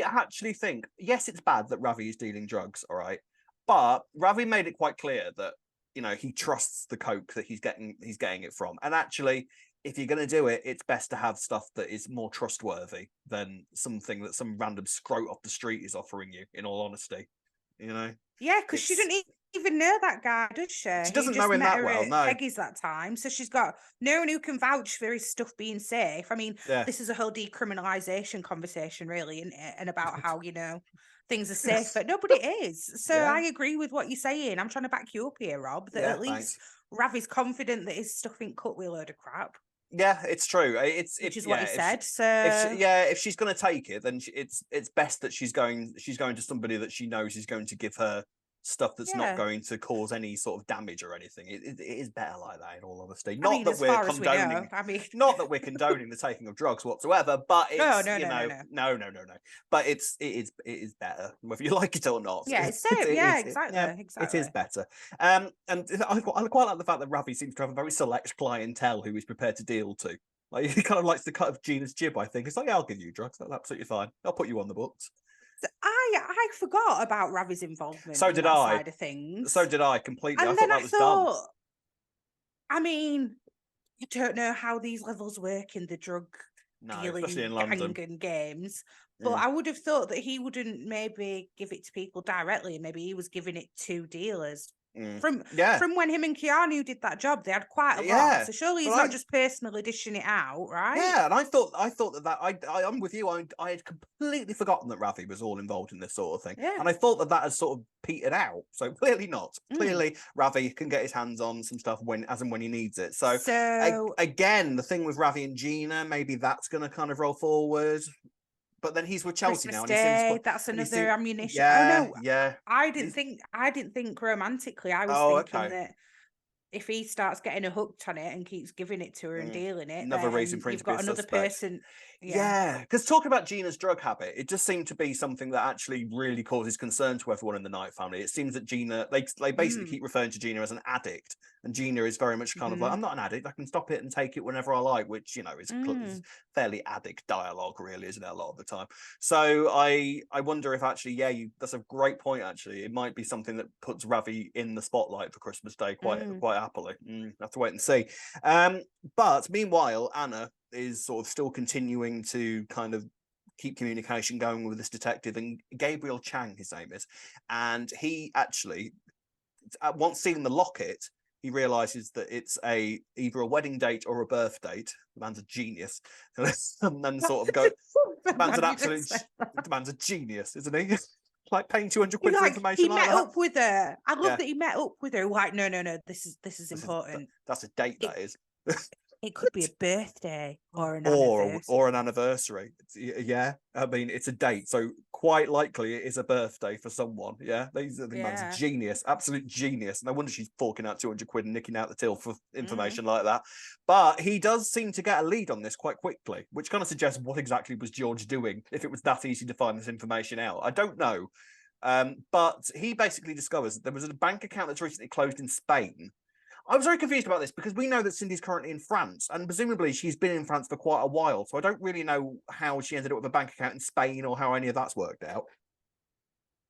S1: actually think, yes, it's bad that Ravi is dealing drugs, all right, but Ravi made it quite clear that, you know, he trusts the coke that he's getting it from. And actually, if you're going to do it, it's best to have stuff that is more trustworthy than something that some random scrote off the street is offering you, in all honesty, you know?
S2: Yeah, because she didn't even know that guy, does she?
S1: She doesn't know him that well, no.
S2: Peggy's that time, so she's got no one who can vouch for his stuff being safe. I mean, this is a whole decriminalisation conversation, really, isn't it? And about how, you know, things are safe, but nobody is. So I agree with what you're saying. I'm trying to back you up here, Rob, that at least Ravi's confident that his stuff ain't cut with a load of crap.
S1: Yeah, it's true. Which
S2: is what he said.
S1: If she's going to take it, then it's best that she's going to somebody that she knows is going to give her stuff that's not going to cause any sort of damage or anything. It is better like that, in all honesty. Not that we're condoning the taking of drugs whatsoever, but it's no. But it is better, whether you like it or not.
S2: Yeah, it's safe. Exactly.
S1: It is better. And I quite like the fact that Ravi seems to have a very select clientele who he's prepared to deal to. Like, he kind of likes the cut of Gina's jib, I think. It's like, yeah, I'll give you drugs. That's absolutely fine. I'll put you on the books.
S2: I forgot about Ravi's involvement
S1: So
S2: in
S1: did
S2: that
S1: I.
S2: side of things.
S1: So did I, completely. I
S2: And
S1: thought
S2: then
S1: that was done.
S2: I mean, I don't know how these levels work in the drug dealing
S1: especially in
S2: gang
S1: London.
S2: and games. But I would have thought that he wouldn't maybe give it to people directly. Maybe he was giving it to dealers. From when him and Keanu did that job, they had quite a lot. So surely he's not just personally dishing it out, right?
S1: Yeah, and I thought I'm with you. I had completely forgotten that Ravi was all involved in this sort of thing, and I thought that had sort of petered out. So clearly not. Clearly, Ravi can get his hands on some stuff as and when he needs it. So again, the thing with Ravi and Gina, maybe that's going to kind of roll forward. But then he's with Chelsea
S2: Christmas
S1: now, and
S2: Day, that's another ammunition. I didn't think romantically. I was thinking that if he starts getting her hooked on it and keeps giving it to her and dealing it,
S1: another
S2: then
S1: reason for him
S2: you've
S1: to be
S2: got
S1: a
S2: another
S1: suspect.
S2: person.
S1: Yeah, because talking about Gina's drug habit, it just seemed to be something that actually really causes concern to everyone in the Knight family. It seems that Gina, they basically keep referring to Gina as an addict, and Gina is very much kind of like, I'm not an addict, I can stop it and take it whenever I like, which, you know, is fairly addict dialogue, really, isn't it, a lot of the time? So I wonder if actually, that's a great point, actually. It might be something that puts Ravi in the spotlight for Christmas Day quite happily. Have to wait and see. But meanwhile, Anna is sort of still continuing to kind of keep communication going with this detective, and Gabriel Chang, his name is, and he actually, once seeing the locket, he realizes that it's either a wedding date or a birth date. The man's a genius, and then sort of go, the man's a genius, isn't he? Like paying 200 quid for information.
S2: He met up with her. I love that he met up with her. Like, no, this is important.
S1: That's a date. That is.
S2: It could be a birthday or an anniversary.
S1: Or an anniversary. Yeah, I mean, it's a date, so quite likely it is a birthday for someone. Yeah, the man's a genius, absolute genius. No wonder she's forking out 200 quid and nicking out the till for information like that. But he does seem to get a lead on this quite quickly, which kind of suggests what exactly was George doing if it was that easy to find this information out. I don't know. But he basically discovers that there was a bank account that's recently closed in Spain. I was very confused about this because we know that Cindy's currently in France, and presumably she's been in France for quite a while. So I don't really know how she ended up with a bank account in Spain or how any of that's worked out.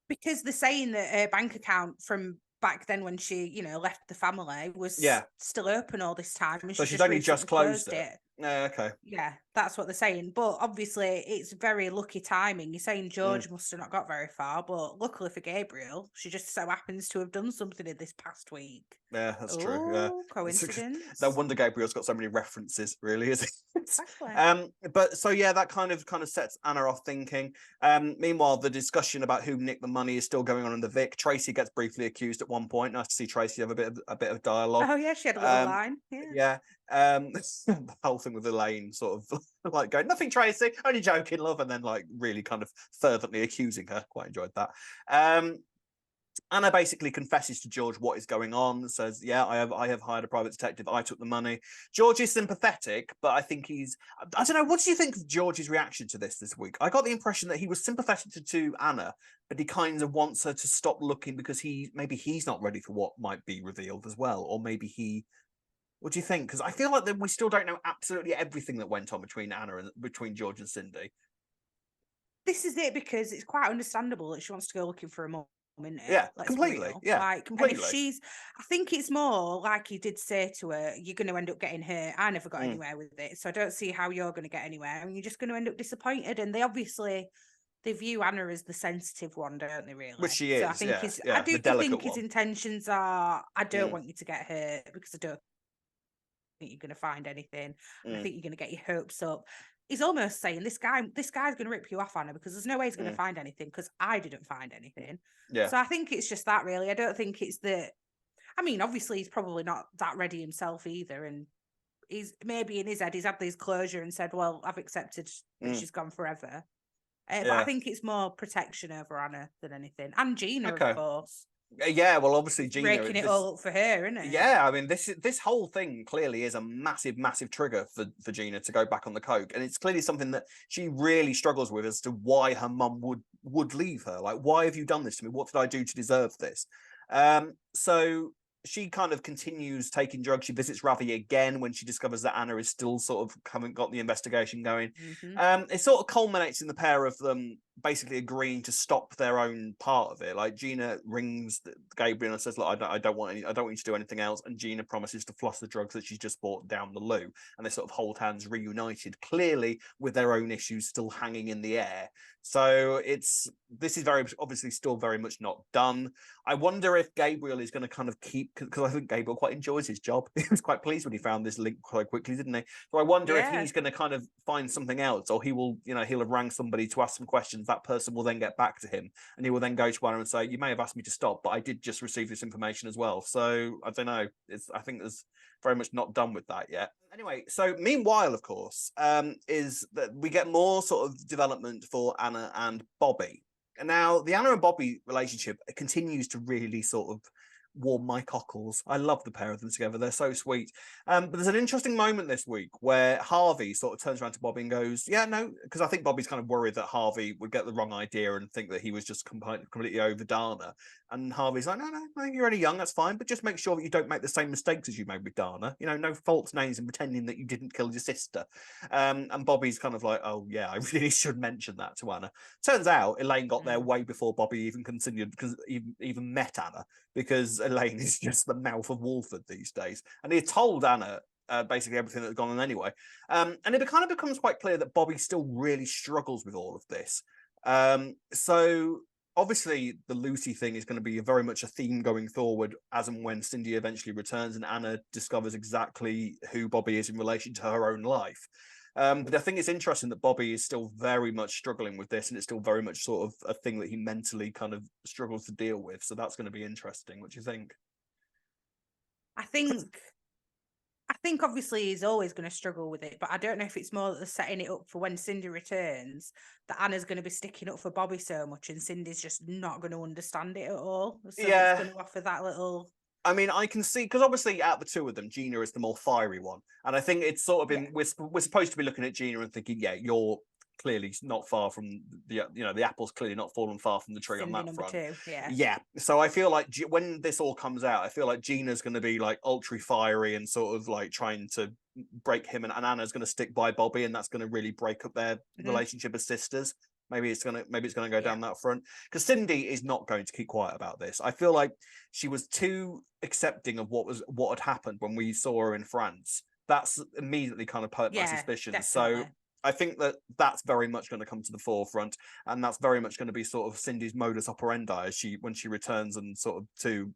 S2: Because they're saying that her bank account from back then when she, left the family was still open all this time. And
S1: so she's only just closed it. Okay.
S2: Yeah, that's what they're saying. But obviously, it's very lucky timing. You're saying George must have not got very far, but luckily for Gabriel, she just so happens to have done something in this past week.
S1: Yeah, that's true. Yeah,
S2: coincidence.
S1: No wonder Gabriel's got so many references, really, is it?
S2: Exactly.
S1: But so that kind of sets Anna off thinking. Meanwhile, the discussion about who nicked the money is still going on in the Vic. Tracy gets briefly accused at one point. Nice to see Tracy have a bit of dialogue.
S2: Oh yeah, she had a little line.
S1: Yeah. The whole thing with Elaine sort of like going, nothing, Tracy, only joking, love, and then like really kind of fervently accusing her. Quite enjoyed that. Anna basically confesses to George what is going on, says, I have hired a private detective, I took the money. George is sympathetic, but I think I don't know, what do you think of George's reaction to this week? I got the impression that he was sympathetic to Anna, but he kind of wants her to stop looking because maybe he's not ready for what might be revealed as well, or maybe what do you think? Because I feel like we still don't know absolutely everything that went on between George and Cindy.
S2: This is it, because it's quite understandable that she wants to go looking for a mum.
S1: Completely. Yeah, completely.
S2: And if I think it's more like he did say to her, you're going to end up getting hurt. I never got anywhere with it, so I don't see how you're going to get anywhere, and you're just going to end up disappointed. And they view Anna as the sensitive one, don't they? Really,
S1: which she is. So I think
S2: I do think his intentions are, I don't want you to get hurt because I don't think you're going to find anything. I think you're going to get your hopes up. He's almost saying this guy's going to rip you off, Anna, because there's no way he's going to find anything, because I didn't find anything.
S1: Yeah.
S2: So I think it's just that, really. I don't think it's that. I mean, obviously he's probably not that ready himself either, and he's maybe in his head he's had this closure and said, "Well, I've accepted that she's gone forever." But I think it's more protection over Anna than anything, and Gina, of course.
S1: Yeah, well, obviously Gina
S2: breaking it all up for her, isn't it?
S1: Yeah, I mean, this whole thing clearly is a massive trigger for Gina to go back on the coke, and it's clearly something that she really struggles with as to why her mum would leave her. Like, why have you done this to me? What did I do to deserve this? So she kind of continues taking drugs. She visits Ravi again when she discovers that Anna is still sort of haven't got the investigation going. It sort of culminates in the pair of them basically agreeing to stop their own part of it. Like Gina rings Gabriel and says, "Look, I don't want you to do anything else." And Gina promises to floss the drugs that she's just bought down the loo. And they sort of hold hands, reunited, clearly with their own issues still hanging in the air. So this is very obviously still very much not done. I wonder if Gabriel is going to kind of keep, because I think Gabriel quite enjoys his job. He was quite pleased when he found this link quite quickly, didn't he? So I wonder if he's going to kind of find something else, or he will, he'll have rang somebody to ask some questions. That person will then get back to him, and he will then go to Anna and say, "You may have asked me to stop, but I did just receive this information as well." So I don't know. I think there's very much not done with that yet. Anyway, so meanwhile, of course, is that we get more sort of development for Anna and Bobby. And now the Anna and Bobby relationship continues to really sort of warm my cockles. I love the pair of them together. They're so sweet. But there's an interesting moment this week where Harvey sort of turns around to Bobby and goes, "Yeah, no," because I think Bobby's kind of worried that Harvey would get the wrong idea and think that he was just completely over Dana. And Harvey's like, no, you're only young, that's fine, but just make sure that you don't make the same mistakes as you made with Dana. No false names and pretending that you didn't kill your sister. And Bobby's kind of like, "Oh yeah, I really should mention that to Anna." Turns out Elaine got there way before Bobby even even met Anna, because Elaine is just the mouth of Wolford these days. And he had told Anna basically everything that had gone on anyway. And it kind of becomes quite clear that Bobby still really struggles with all of this. So obviously the Lucy thing is going to be very much a theme going forward as and when Cindy eventually returns and Anna discovers exactly who Bobby is in relation to her own life. But I think it's interesting that Bobby is still very much struggling with this, and it's still very much sort of a thing that he mentally kind of struggles to deal with. So that's going to be interesting. What do you think?
S2: I think obviously he's always going to struggle with it, but I don't know if it's more that they're setting it up for when Cindy returns, that Anna's going to be sticking up for Bobby so much and Cindy's just not going to understand it at all. So it's going to offer that little...
S1: I mean, I can see, because obviously out of the two of them, Gina is the more fiery one. And I think it's sort of we're supposed to be looking at Gina and thinking, yeah, you're clearly not far from the apple's clearly not fallen far from the tree
S2: Cindy
S1: on that front.
S2: 2,
S1: So I feel like when this all comes out, I feel like Gina's going to be like ultra fiery and sort of like trying to break him, and Anna's going to stick by Bobby, and that's going to really break up their relationship as sisters. Maybe it's gonna go down that front, because Cindy is not going to keep quiet about this. I feel like she was too accepting of what had happened when we saw her in France. That's immediately kind of perked my suspicions.
S2: Definitely.
S1: So I think that that's very much going to come to the forefront, and that's very much going to be sort of Cindy's modus operandi when she returns and sort of to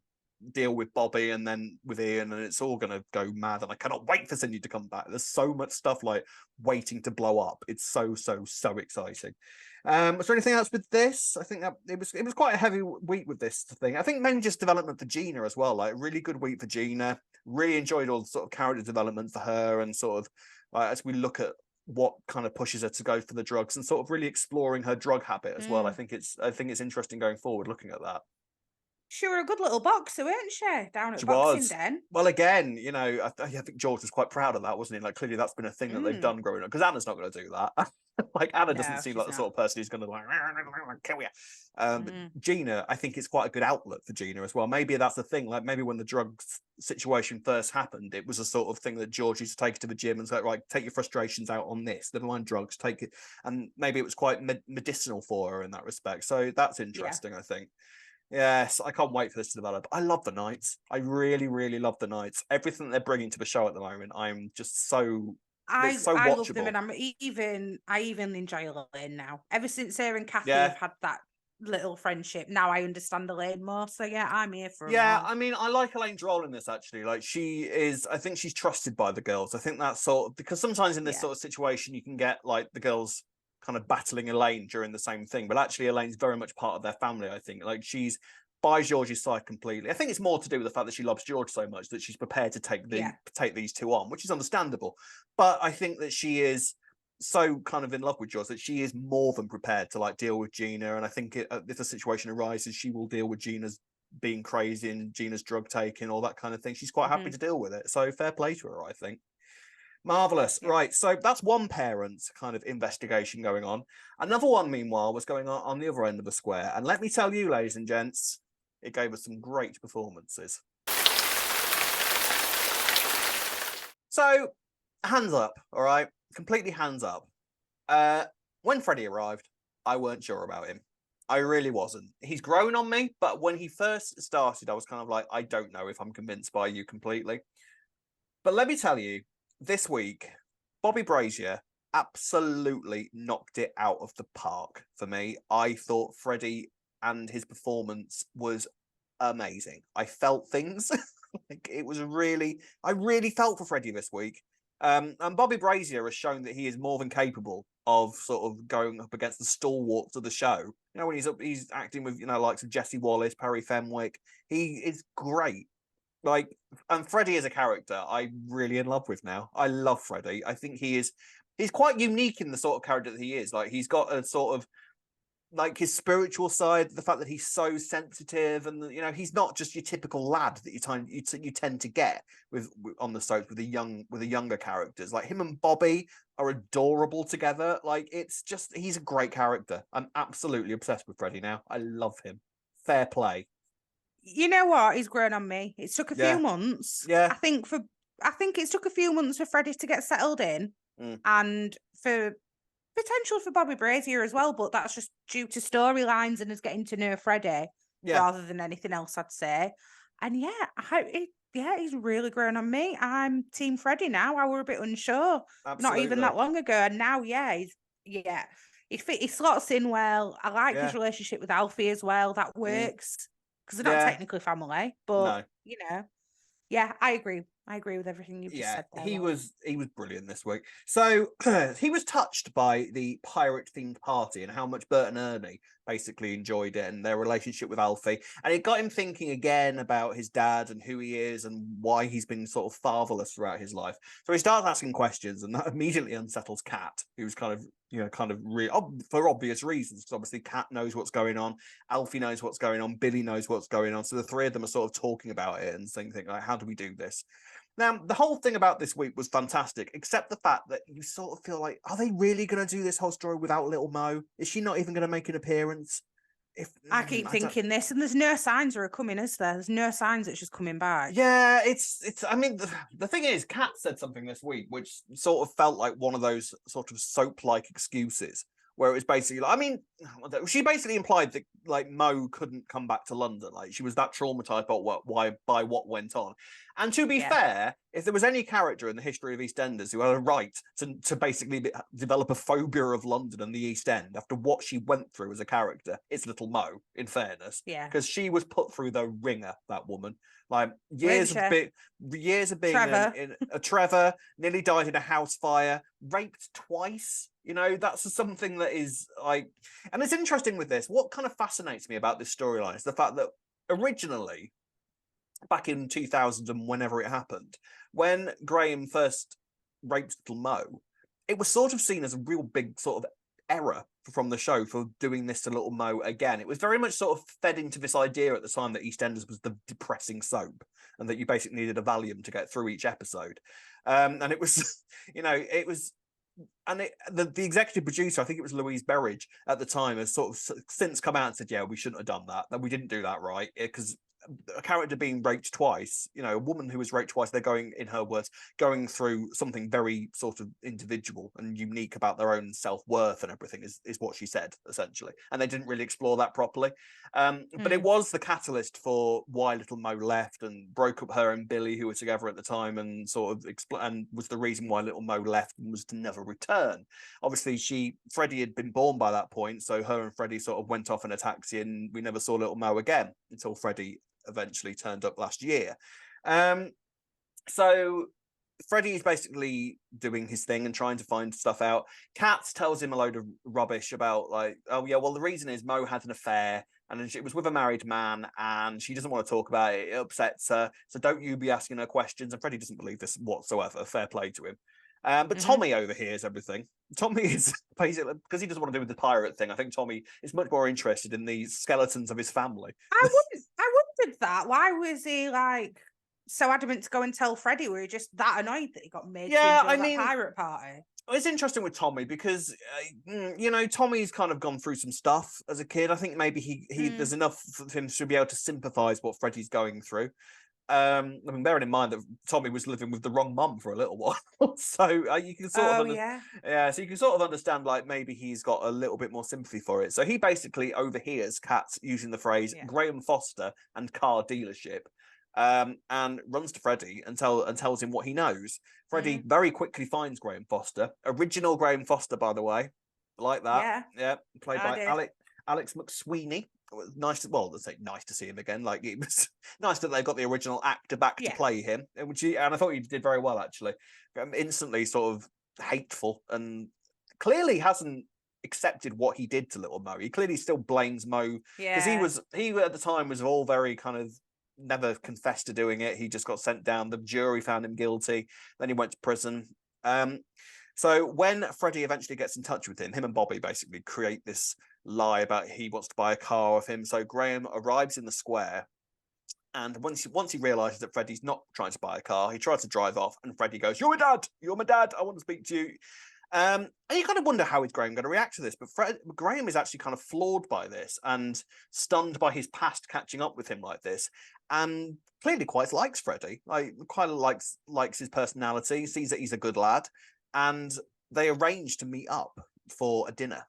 S1: deal with Bobby and then with Ian, and it's all going to go mad. And I cannot wait for Cindy to come back. There's so much stuff like waiting to blow up. It's so exciting. Was there anything else with this? I think that it was quite a heavy week with this thing. I think mainly just development for Gina as well. Like really good week for Gina. Really enjoyed all the sort of character development for her, and sort of as we look at what kind of pushes her to go for the drugs and sort of really exploring her drug habit as well. I think it's interesting going forward looking at that.
S2: She were a good little boxer, weren't she? Down at
S1: She
S2: Boxing
S1: was.
S2: Den.
S1: Well, again, I think George was quite proud of that, wasn't he? Like, clearly that's been a thing that they've done growing up. Because Anna's not going to do that. Like, Anna doesn't seem like the sort of person who's going to like, kill you. But Gina, I think it's quite a good outlet for Gina as well. Maybe that's the thing. Like, maybe when the drugs situation first happened, it was a sort of thing that George used to take to the gym and say, right, take your frustrations out on this. Never mind drugs, take it. And maybe it was quite medicinal for her in that respect. So that's interesting, I think. Yes, I can't wait for this to develop. I love the Knights. I really, really love the Knights. Everything they're bringing to the show at the moment, I'm just so
S2: I love them, and I even enjoy Elaine now. Ever since her and Kathy have had that little friendship, now I understand Elaine more. So yeah, I'm here for them all.
S1: I mean, I like Elaine's role in this actually. Like I think she's trusted by the girls. I think that's sort of, because sometimes in this sort of situation you can get like the girls kind of battling Elaine during the same thing, but actually Elaine's very much part of their family. I think like she's by George's side completely. I think it's more to do with the fact that she loves George so much that she's prepared to take these two on, which is understandable. But I think that she is so kind of in love with George that she is more than prepared to like deal with Gina. And I think if a situation arises, she will deal with Gina's being crazy and Gina's drug taking, all that kind of thing. She's quite happy to deal with it. So fair play to her, I think. Marvelous. Right. So that's one parent kind of investigation going on. Another one, meanwhile, was going on the other end of the square. And let me tell you, ladies and gents, it gave us some great performances. So, hands up, all right? Completely hands up. When Freddie arrived, I weren't sure about him. I really wasn't. He's grown on me, but when he first started, I was kind of like, I don't know if I'm convinced by you completely. But let me tell you, this week, Bobby Brazier absolutely knocked it out of the park for me. I thought Freddie and his performance was amazing. I felt things. Like it was I really felt for Freddie this week. And Bobby Brazier has shown that he is more than capable of sort of going up against the stalwarts of the show. You know, when he's acting with, likes of Jesse Wallace, Perry Fenwick. He is great. Like, and Freddie as a character, I'm really in love with now. I love Freddie. I think he's quite unique in the sort of character that he is. Like, he's got a sort of like his spiritual side, the fact that he's so sensitive, and he's not just your typical lad that you tend to get with on the soaps with the younger characters. Like him and Bobby are adorable together. Like he's a great character. I'm absolutely obsessed with Freddie now. I love him. Fair play.
S2: You know what? He's grown on me. It took a few months.
S1: Yeah.
S2: I think it took a few months for Freddie to get settled in, and for potential for Bobby Brazier as well, but that's just due to storylines and us getting to know Freddie rather than anything else, I'd say. And he's really grown on me. I'm Team Freddie now. I were a bit unsure, not even that long ago, and now, he slots in well. I like his relationship with Alfie as well. That works because they're not technically family, but I agree. I agree with everything you've just said there.
S1: He was brilliant this week. So he was touched by the pirate themed party and how much Bert and Ernie basically enjoyed it and their relationship with Alfie. And it got him thinking again about his dad and who he is and why he's been sort of fatherless throughout his life. So he starts asking questions, and that immediately unsettles Kat, who's for obvious reasons, because obviously Kat knows what's going on, Alfie knows what's going on, Billy knows what's going on. So the three of them are sort of talking about it and thinking, like, how do we do this? Now, the whole thing about this week was fantastic, except the fact that you sort of feel like, are they really going to do this whole story without Little Mo? Is she not even going to make an appearance?
S2: I keep thinking this, and there's no signs of her coming, is there? There's no signs that she's coming back.
S1: Yeah, I mean, the thing is, Kat said something this week which sort of felt like one of those sort of soap-like excuses, where it was basically like, I mean, she basically implied that like Mo couldn't come back to London, like she was that traumatized by what went on. And to be fair, if there was any character in the history of EastEnders who had a right to basically develop a phobia of London and the East End after what she went through as a character, it's Little Mo, in fairness.
S2: Yeah.
S1: Because she was put through the ringer, that woman. Like years of being a Trevor, nearly died in a house fire, raped twice. That's something that is like, and it's interesting with this. What kind of fascinates me about this storyline is the fact that originally, back in 2000 and whenever it happened, when Graham first raped Little Mo, it was sort of seen as a real big sort of error from the show for doing this to Little Mo again. It was very much sort of fed into this idea at the time that EastEnders was the depressing soap and that you basically needed a Valium to get through each episode. And it was, it was, and the executive producer, I think it was Louise Berridge at the time, has sort of since come out and said, we shouldn't have done that we didn't do that right, because a character being raped twice, a woman who was raped twice, they're going, in her words, going through something very sort of individual and unique about their own self-worth and everything is what she said, essentially. And they didn't really explore that properly. But it was the catalyst for why Little Mo left and broke up her and Billy, who were together at the time, and sort of and was the reason why Little Mo left and was to never return. Obviously, Freddie had been born by that point, so her and Freddie sort of went off in a taxi and we never saw Little Mo again until Freddie eventually turned up last year. So Freddie's basically doing his thing and trying to find stuff out. Kat tells him a load of rubbish about like, the reason is Mo had an affair and it was with a married man and she doesn't want to talk about it. It upsets her. So don't you be asking her questions. And Freddie doesn't believe this whatsoever. Fair play to him. But Tommy overhears everything. Tommy is basically, because he doesn't want to do with the pirate thing, I think Tommy is much more interested in the skeletons of his family.
S2: I wondered that. Why was he like so adamant to go and tell Freddie? Were he just that annoyed that he got made to enjoy that pirate party?
S1: It's interesting with Tommy because, Tommy's kind of gone through some stuff as a kid. I think maybe he there's enough for him to be able to sympathise what Freddie's going through. I mean, bearing in mind that Tommy was living with the wrong mum for a little while, so you can sort of so you can sort of understand, like, maybe he's got a little bit more sympathy for it. So he basically overhears Kat using the phrase Graham Foster and car dealership, and runs to Freddie and tells him what he knows. Freddie very quickly finds Graham Foster, original Graham Foster, by the way, like that, played by Alex McSweeney. Nice to see him again. Like, it was nice that they got the original actor back to play him, and I thought he did very well, actually. Instantly sort of hateful, and clearly hasn't accepted what he did to little Mo. He clearly still blames Mo, because he at the time was all very kind of never confessed to doing it. He just got sent down. The jury found him guilty. Then he went to prison. So when Freddie eventually gets in touch with him and Bobby basically create this lie about he wants to buy a car of him. So Graham arrives in the square, and once he realizes that Freddie's not trying to buy a car, he tries to drive off, and Freddie goes, "You're my dad. I want to speak to you." And you kind of wonder how is Graham going to react to this, but Graham is actually kind of floored by this and stunned by his past catching up with him like this, and clearly quite likes Freddie. Like, quite likes his personality, sees that he's a good lad, and they arrange to meet up for a dinner.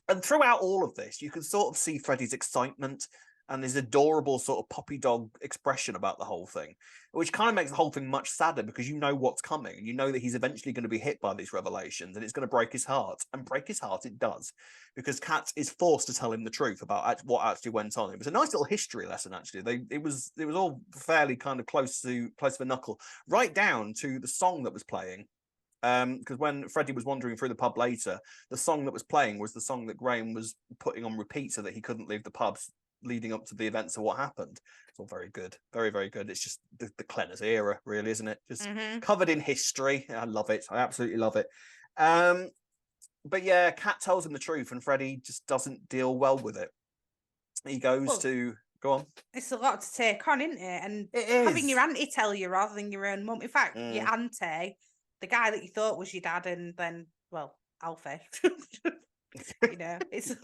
S1: And throughout all of this, you can sort of see Freddie's excitement and his adorable sort of puppy dog expression about the whole thing, which kind of makes the whole thing much sadder, because you know what's coming, and you know that he's eventually going to be hit by these revelations, and it's going to break his heart. And break his heart it does, because Kat is forced to tell him the truth about what actually went on. It was a nice little history lesson, actually. It was all fairly kind of close to the knuckle, right down to the song that was playing. Because when Freddie was wandering through the pub later, the song that was playing was the song that Graham was putting on repeat so that he couldn't leave the pubs leading up to the events of what happened. It's all very good. Very, very good. It's just the Clenners era, really, isn't it? Just covered in history. I love it. I absolutely love it. But yeah, Kat tells him the truth, and Freddie just doesn't deal well with it. He goes to... Go on.
S2: It's a lot to take on, isn't it? And having your auntie tell you rather than your own mum. In fact, your auntie... the guy that you thought was your dad, and then, well, Alfie. You know, it's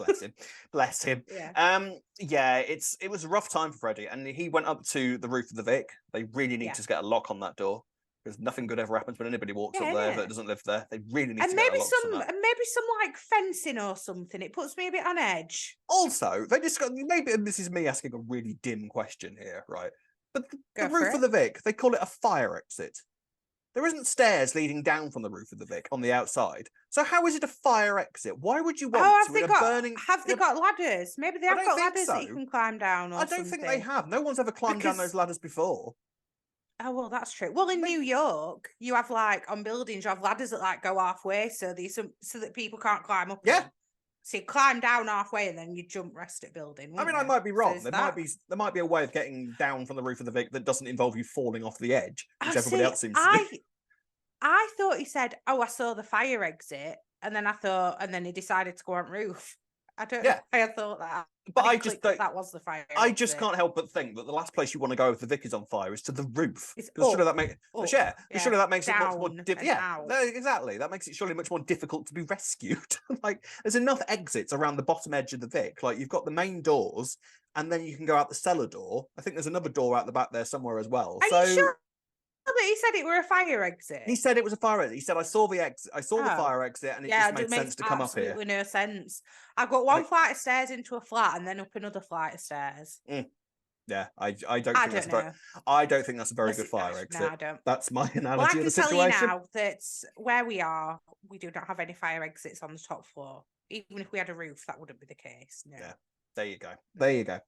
S1: bless him. It was a rough time for Freddie, and he went up to the roof of the Vic. They really need to get a lock on that door, because nothing good ever happens when anybody walks up there that doesn't live there. They really need to get a lock on that.
S2: And maybe some like fencing or something. It puts me a bit on edge.
S1: Also, they just got, maybe this is me asking a really dim question here, right? But the roof of the Vic, they call it a fire exit. There isn't stairs leading down from the roof of the Vic on the outside. So how is it a fire exit? Why would you want to in a burning...
S2: Have they got ladders? Maybe they have got ladders that you can climb down or
S1: I don't think they have. No one's ever climbed down those ladders before.
S2: Oh, well, that's true. Well, in New York, you have, like, on buildings, you have ladders that, like, go halfway so that people can't climb up them. So you climb down halfway and then you jump rest at building.
S1: I mean, I might be wrong. So there might be a way of getting down from the roof of the Vic that doesn't involve you falling off the edge, which everybody else seems to do.
S2: I thought he said, "Oh, I saw the fire exit," and then he decided to go on roof. I don't know why I thought that.
S1: But I just don't,
S2: that was the fire.
S1: I just can't help but think that the last place you want to go if the Vic is on fire is to the roof. Surely that makes surely that makes it much more exactly. That makes it surely much more difficult to be rescued. Like, there's enough exits around the bottom edge of the Vic. Like, you've got the main doors, and then you can go out the cellar door. I think there's another door out the back there somewhere as well.
S2: Are you sure? But he said it were a fire exit.
S1: He said it was a fire exit. He said, I saw the exit. I saw the fire exit, and it just made sense to come up here.
S2: Absolutely no sense. I've got one flight of stairs into a flat, and then up another flight of stairs.
S1: Yeah, I don't think that's a very good fire exit.
S2: No, I don't.
S1: That's my analogy of the situation.
S2: I can tell you now that where we are, we do not have any fire exits on the top floor. Even if we had a roof, that wouldn't be the case. No.
S1: Yeah, there you go. There you go.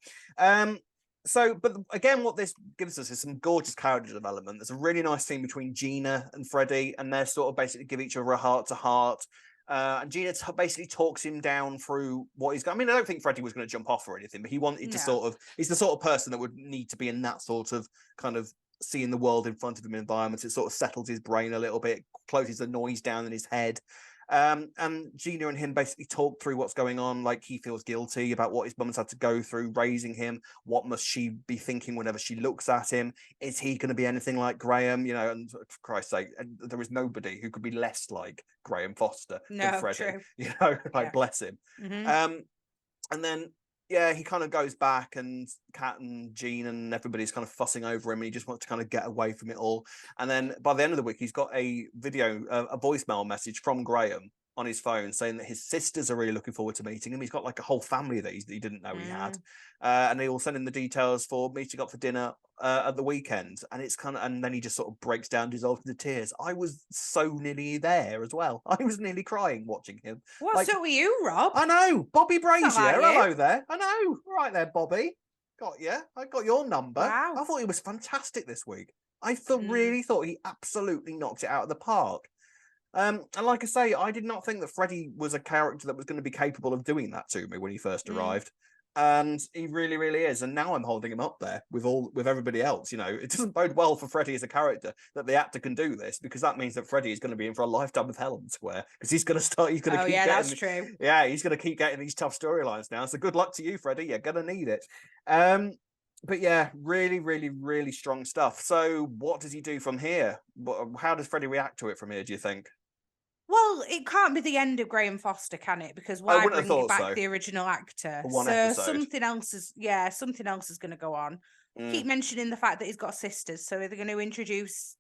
S1: So, but again, what this gives us is some gorgeous character development. There's a really nice scene between Gina and Freddie, and they're sort of basically give each other a heart-to-heart. And Gina basically talks him down through what he's got. I mean, I don't think Freddie was going to jump off or anything, but he wanted to sort of... He's the sort of person that would need to be in that sort of kind of seeing the world in front of him environment. It sort of settles his brain a little bit, closes the noise down in his head. And Gina and him basically talk through what's going on. Like, he feels guilty about what his mum's had to go through raising him. What must she be thinking whenever she looks at him? Is he going to be anything like Graham? You know, and for Christ's sake, there is nobody who could be less like Graham Foster than Freddie. True. You know, like, bless him. And then yeah, he kind of goes back, and Kat and Jean and everybody's kind of fussing over him, and he just wants to kind of get away from it all. And then by the end of the week, he's got a voicemail message from Graham on his phone saying that his sisters are really looking forward to meeting him. He's got like a whole family that he didn't know he had, and they all send him the details for meeting up for dinner at the weekend. And it's kind of, and then he just sort of breaks down, dissolves into tears. I was so nearly there as well. I was nearly crying watching him.
S2: What's up with you, Rob?
S1: I know, Bobby Brazier.
S2: Like
S1: hello there. I know, right there, Bobby. Got you. I got your number.
S2: Wow.
S1: I thought he was fantastic this week. I really thought he absolutely knocked it out of the park. And like I say, I did not think that Freddie was a character that was going to be capable of doing that to me when he first arrived. And he really, really is. And now I'm holding him up there with everybody else. You know, it doesn't bode well for Freddie as a character that the actor can do this, because that means that Freddie is going to be in for a lifetime of hell and square, because he's going to keep
S2: that's true.
S1: Yeah, he's going to keep getting these tough storylines now. So good luck to you, Freddie. You're going to need it. But yeah, really, really, really strong stuff. So what does he do from here? How does Freddie react to it from here, do you think?
S2: Well, it can't be the end of Graham Foster, can it? Because why bring it back the original actor?
S1: One episode.
S2: Something else is going to go on. Keep mentioning the fact that he's got sisters, so are they going to introduce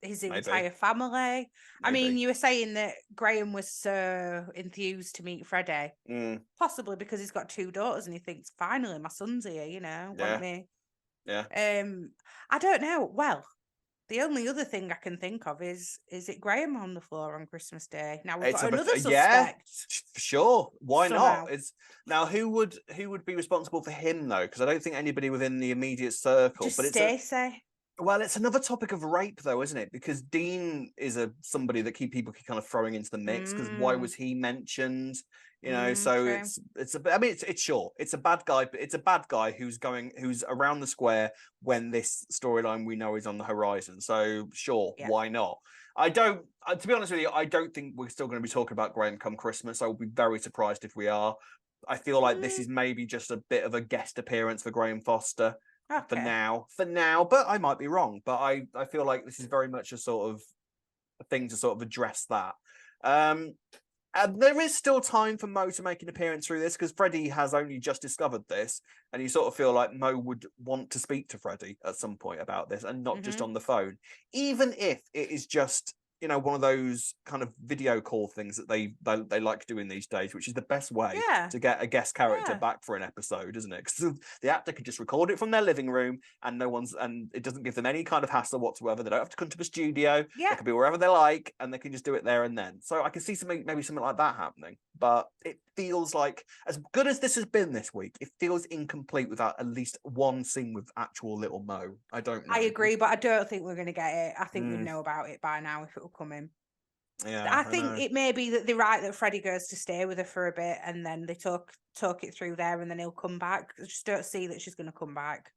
S2: his entire family? Maybe. I mean, you were saying that Graham was so enthused to meet Freddie, possibly because he's got 2 daughters and he thinks, finally, my son's here. You know, want me?
S1: Yeah.
S2: I don't know. Well, the only other thing I can think of is it Graham on the floor on Christmas Day? Now we've got another suspect.
S1: Yeah, for sure. Why not? Now who would be responsible for him though? Because I don't think anybody within the immediate circle.
S2: Just Stacey.
S1: Well, it's another topic of rape though, isn't it? Because Dean is somebody that people keep kind of throwing into the mix. Because why was he mentioned? You know, so true. It's sure it's a bad guy, but it's a bad guy who's around the square when this storyline we know is on the horizon. So sure, why not? To be honest with you, I don't think we're still going to be talking about Graham come Christmas. I will be very surprised if we are. I feel like this is maybe just a bit of a guest appearance for Graham Foster for now, but I might be wrong. But I feel like this is very much a sort of a thing to sort of address that. And there is still time for Mo to make an appearance through this, because Freddie has only just discovered this, and you sort of feel like Mo would want to speak to Freddie at some point about this, and not just on the phone, even if it is just, you know, one of those kind of video call things that they like doing these days, which is the best way to get a guest character back for an episode, isn't it? Because the actor can just record it from their living room, and it doesn't give them any kind of hassle whatsoever. They don't have to come to the studio. They can be wherever they like, and they can just do it there and then. So I can see maybe something like that happening. But it feels like, as good as this has been this week, it feels incomplete without at least one scene with actual little Mo. I don't know.
S2: I agree, but I don't think we're going to get it. I think we know about it by now if it will come in.
S1: Yeah,
S2: I think it may be that they're right that Freddie goes to stay with her for a bit, and then they talk it through there, and then he'll come back. I just don't see that she's going to come back.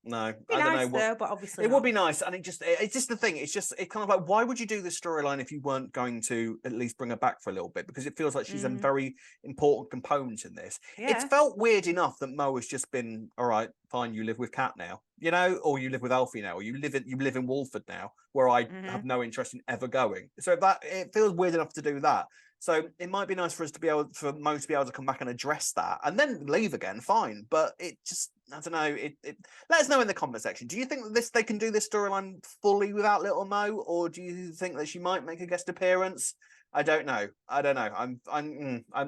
S1: No,
S2: I don't know. Though, but obviously
S1: it would be nice, and it's just the thing. It's kind of like, why would you do this storyline if you weren't going to at least bring her back for a little bit? Because it feels like she's a very important component in this. It's felt weird enough that Mo has just been, all right, fine, you live with Kat now, you know, or you live with Alfie now, or you live in Walford now, where I have no interest in ever going. So it feels weird enough to do that. So it might be nice for Mo to be able to come back and address that, and then leave again. Fine, but it just, I don't know. Let us know in the comment section. Do you think that they can do this storyline fully without little Mo, or do you think that she might make a guest appearance? I don't know. I'm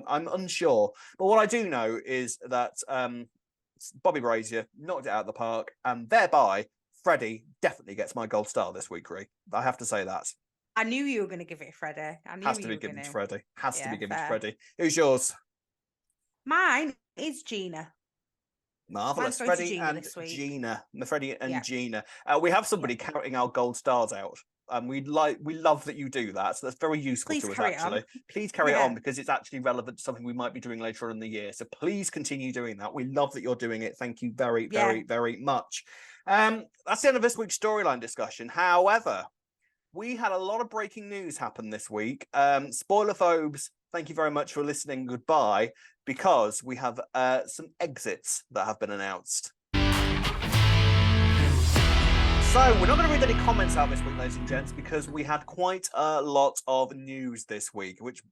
S1: unsure. But what I do know is that Bobby Brazier knocked it out of the park, and thereby Freddie definitely gets my gold star this week, Ree. I have to say that.
S2: I knew you were going to give it Freddie.
S1: Has to be given to Freddie. Has to be given to Freddie. Who's yours?
S2: Mine is Gina.
S1: Marvelous. Freddie and Gina. Freddie and Gina. We have somebody counting our gold stars out. We love that you do that. So that's very useful to us, actually. Please carry it on, because it's actually relevant to something we might be doing later on in the year. So please continue doing that. We love that you're doing it. Thank you very, very, very much. That's the end of this week's storyline discussion. However, we had a lot of breaking news happen this week. Spoilerphobes, thank you very much for listening. Goodbye, because we have some exits that have been announced. So we're not going to read any comments out this week, ladies and gents, because we had quite a lot of news this week, which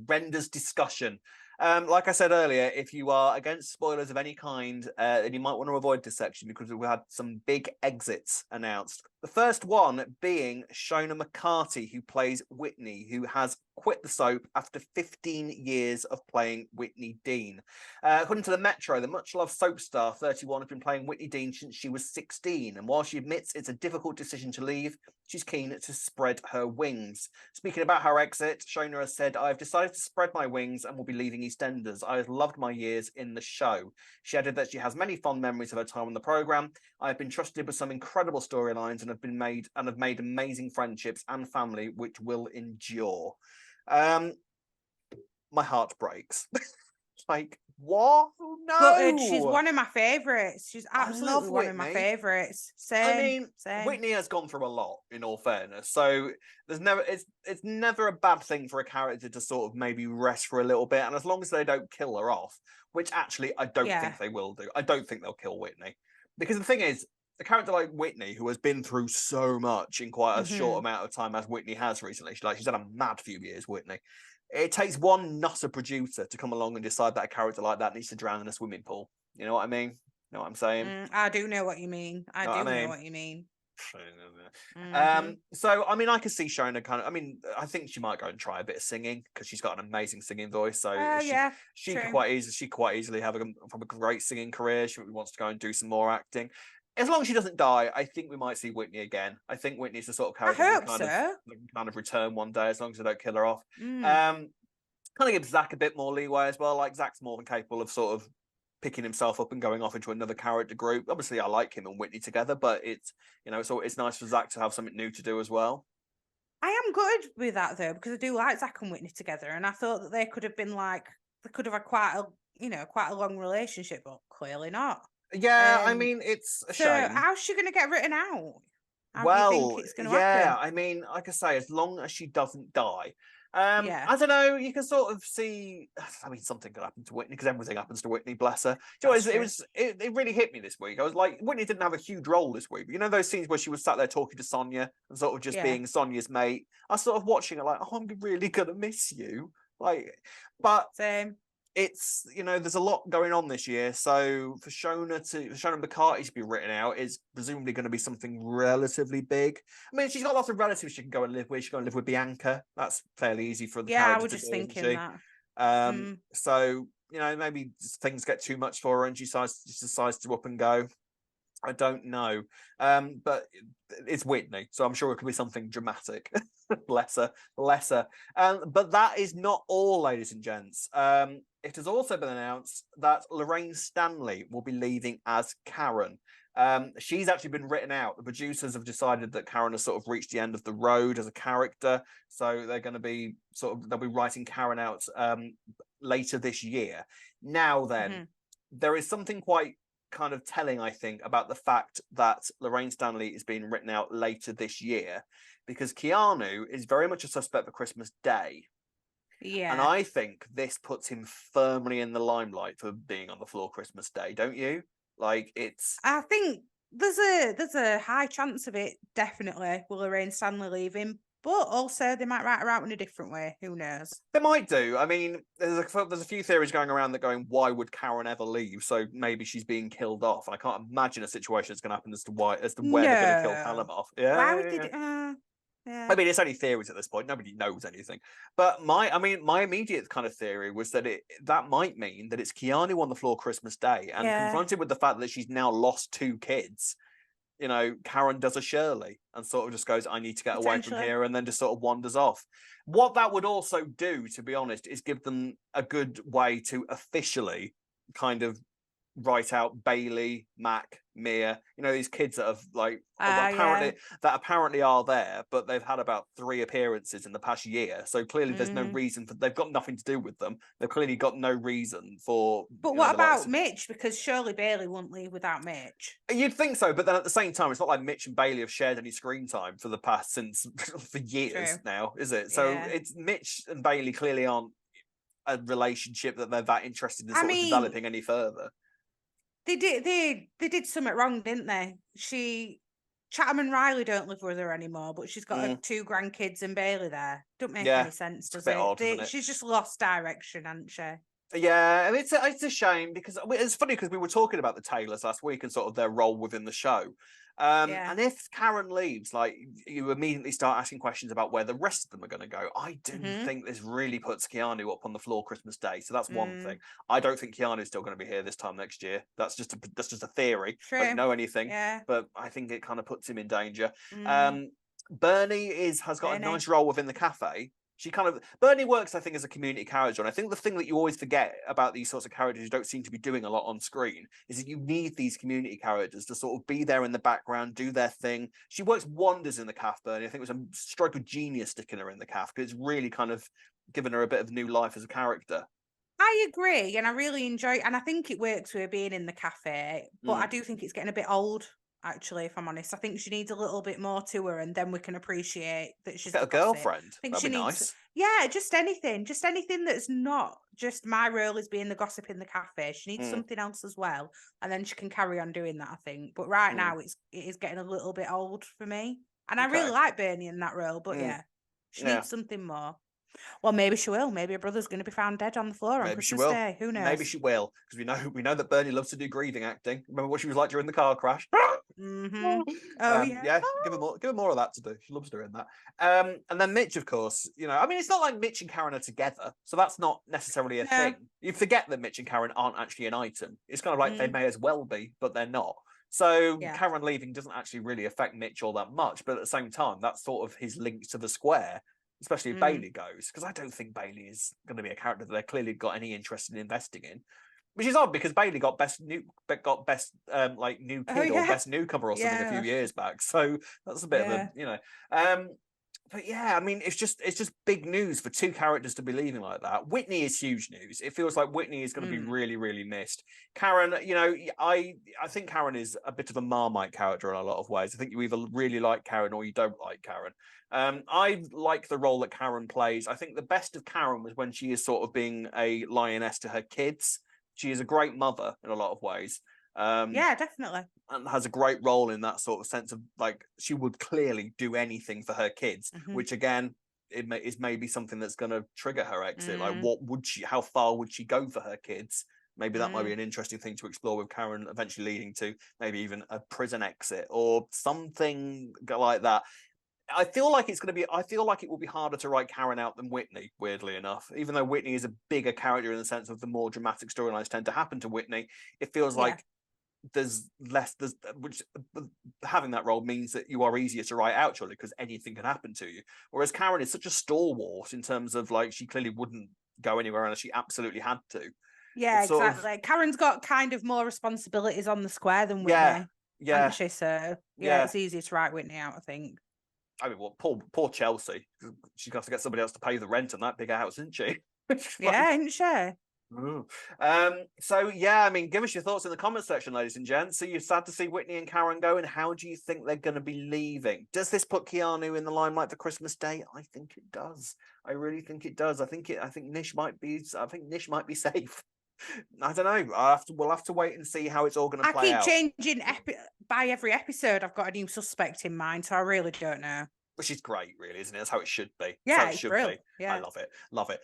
S1: renders discussion. Like I said earlier, if you are against spoilers of any kind, then you might want to avoid this section because we had some big exits announced. The first one being Shona McCarthy, who plays Whitney, who has quit the soap after 15 years of playing Whitney Dean. According to the Metro, the much-loved soap star 31 has been playing Whitney Dean since she was 16, and while she admits it's a difficult decision to leave, she's keen to spread her wings. Speaking about her exit, Shona has said, "I've decided to spread my wings and will be leaving EastEnders. I have loved my years in the show." She added that she has many fond memories of her time on the programme. "I have been trusted with some incredible storylines and have made amazing friendships and family which will endure." My heart breaks. Like, what? No.
S2: But she's one of my favourites. She's
S1: I
S2: absolutely
S1: love
S2: one of my
S1: Whitney.
S2: favourites.
S1: I
S2: Same.
S1: mean,
S2: Same.
S1: Whitney has gone through a lot, in all fairness. So it's never a bad thing for a character to sort of maybe rest for a little bit, and as long as they don't kill her off, which actually I don't think they will do. I don't think they'll kill Whitney, because the thing is, a character like Whitney, who has been through so much in quite a short amount of time, as Whitney has recently, she's had a mad few years, Whitney. It takes one nutter producer to come along and decide that a character like that needs to drown in a swimming pool. You know what I mean? You know what I'm saying?
S2: I do know what you mean. I do know what you mean.
S1: So I mean, I could see Shona kind of. I mean, I think she might go and try a bit of singing because she's got an amazing singing voice. So she could quite easily have a great singing career. She wants to go and do some more acting. As long as she doesn't die, I think we might see Whitney again. I think Whitney's the sort of character that kind of return one day, as long as they don't kill her off. Kind of give Zach a bit more leeway as well. Like, Zach's more than capable of sort of picking himself up and going off into another character group. Obviously, I like him and Whitney together, but it's it's nice for Zach to have something new to do as well.
S2: I am good with that though, because I do like Zach and Whitney together, and I thought that they could have had quite a long relationship, but clearly not.
S1: Yeah, I mean, it's a shame.
S2: How's she going to get written out? How do you think it's going to
S1: happen? I mean, like I say, as long as she doesn't die. I don't know. You can sort of see. I mean, something could happen to Whitney because everything happens to Whitney. Bless her. It really hit me this week. I was like, Whitney didn't have a huge role this week. You know those scenes where she was sat there talking to Sonia and sort of just being Sonia's mate. I was sort of watching her like, oh, I'm really gonna miss you. Like, but
S2: same.
S1: It's there's a lot going on this year, so for Shona McCarthy to be written out is presumably going to be something relatively big. I mean, she's got lots of relatives she can go and live with. She can go and live with Bianca. That's fairly easy for the character.
S2: I was just thinking that.
S1: So maybe things get too much for her and she decides to up and go. I don't know, but it's Whitney, so I'm sure it could be something dramatic. Bless her. But that is not all, ladies and gents. It has also been announced that Lorraine Stanley will be leaving as Karen. She's actually been written out. The producers have decided that Karen has sort of reached the end of the road as a character, so they're going to be they'll be writing Karen out later this year. Now then, there is something quite kind of telling, I think, about the fact that Lorraine Stanley is being written out later this year, because Keanu is very much a suspect for Christmas Day. Yeah. And I think this puts him firmly in the limelight for being on the floor Christmas Day, don't you? Like,
S2: I think there's a high chance of it, definitely, will Lorraine Stanley leaving. But also, they might write her out in a different way. Who knows?
S1: They might do. I mean, there's a few theories going around that going, why would Karen ever leave? So maybe she's being killed off. And I can't imagine a situation that's going to happen as to where they're going to kill Callum off. Yeah.
S2: Why would they?
S1: Yeah. I mean, it's only theories at this point. Nobody knows anything. But my immediate kind of theory was that that might mean that it's Keanu on the floor Christmas Day, and confronted with the fact that she's now lost 2 kids. Karen does a Shirley and sort of just goes, I need to get away from here, and then just sort of wanders off. What that would also do, to be honest, is give them a good way to officially kind of write out Bailey, Mac, Mia, these kids that have apparently are there, but they've had about 3 appearances in the past year. So clearly there's no reason they've got nothing to do with them. They've clearly got no reason for.
S2: But what about Mitch? Because surely Bailey wouldn't leave without Mitch.
S1: You'd think so, but then at the same time, it's not like Mitch and Bailey have shared any screen time for the past for years now, is it? So it's Mitch and Bailey clearly aren't a relationship that they're that interested in developing any further.
S2: They did something wrong, didn't they? Chatham and Riley don't live with her anymore, but she's got her 2 grandkids and Bailey there. Don't make any sense, does it?
S1: Odd, isn't it?
S2: She's just lost direction, hasn't she?
S1: Yeah, and it's a shame because it's funny because we were talking about the Taylors last week and sort of their role within the show. And if Karen leaves, like you immediately start asking questions about where the rest of them are going to go. I do think this really puts Keanu up on the floor Christmas Day, so that's one thing. I don't think Keanu's still going to be here this time next year. That's just a theory.
S2: True.
S1: I don't know anything, but I think it kind of puts him in danger. Bernie has got a nice role within the cafe. Bernie works, I think, as a community character. And I think the thing that you always forget about these sorts of characters who don't seem to be doing a lot on screen is that you need these community characters to sort of be there in the background, do their thing. She works wonders in the calf, Bernie. I think it was a stroke of genius sticking her in the calf because it's really kind of given her a bit of new life as a character.
S2: I agree, and I really enjoy, and I think it works with her being in the cafe, but I do think it's getting a bit old. Actually, if I'm honest, I think she needs a little bit more to her, and then we can appreciate that she's
S1: a girlfriend. I think
S2: That'd
S1: she
S2: needs,
S1: nice.
S2: Yeah, just anything that's not just my role as being the gossip in the cafe. She needs something else as well, and then she can carry on doing that. I think, but right now it is getting a little bit old for me, and I really like Bernie in that role, but she needs something more. Well, maybe she will. Maybe her brother's going to be found dead on the floor on Christmas Day. Who knows?
S1: Maybe she will, because we know that Bernie loves to do grieving acting. Remember what she was like during the car crash?
S2: Oh
S1: yeah. Give her more of that to do. She loves doing that. And then Mitch, of course. I mean, it's not like Mitch and Karen are together, so that's not necessarily a thing. You forget that Mitch and Karen aren't actually an item. It's kind of like they may as well be, but they're not. So Karen leaving doesn't actually really affect Mitch all that much, but at the same time, that's sort of his link to the square. Especially if Bailey goes, because I don't think Bailey is going to be a character that they've clearly got any interest in investing in, which is odd because Bailey got best new kid or best newcomer or something a few years back. So that's a bit of a but yeah, I mean, it's just big news for two characters to be leaving like that. Whitney is huge news. It feels like Whitney is going to be really, really missed. Karen, I think Karen is a bit of a Marmite character in a lot of ways. I think you either really like Karen or you don't like Karen. I like the role that Karen plays. I think the best of Karen was when she is sort of being a lioness to her kids. She is a great mother in a lot of ways.
S2: Yeah, definitely.
S1: And has a great role in that sort of sense of like she would clearly do anything for her kids, which again is maybe something that's going to trigger her exit. Like how far would she go for her kids? Maybe that might be an interesting thing to explore with Karen eventually leading to maybe even a prison exit or something like that. I feel like it will be harder to write Karen out than Whitney, weirdly enough. Even though Whitney is a bigger character in the sense of the more dramatic storylines tend to happen to Whitney, it feels like which having that role means that you are easier to write out, surely, because anything can happen to you. Whereas Karen is such a stalwart in terms of like she clearly wouldn't go anywhere unless she absolutely had to.
S2: Yeah, exactly. Karen's got kind of more responsibilities on the square than Whitney.
S1: Yeah.
S2: She? So it's easier to write Whitney out, I think.
S1: I mean, well, poor Chelsea. She's got to get somebody else to pay the rent on that big house, isn't she?
S2: Isn't she?
S1: So yeah, I mean, give us your thoughts in the comment section, ladies and gents. So you're sad to see Whitney and Karen go, and how do you think they're going to be leaving? Does this put Keanu in the limelight for Christmas Day? I think it does. I really think it does. I think Nish might be safe. I don't know. We'll have to wait and see how it's all going to play out.
S2: I keep changing by every episode. I've got a new suspect in mind, so I really don't know.
S1: Which is great, really, isn't it? That's how it should be.
S2: Yeah, it should be.
S1: Yeah. I love it.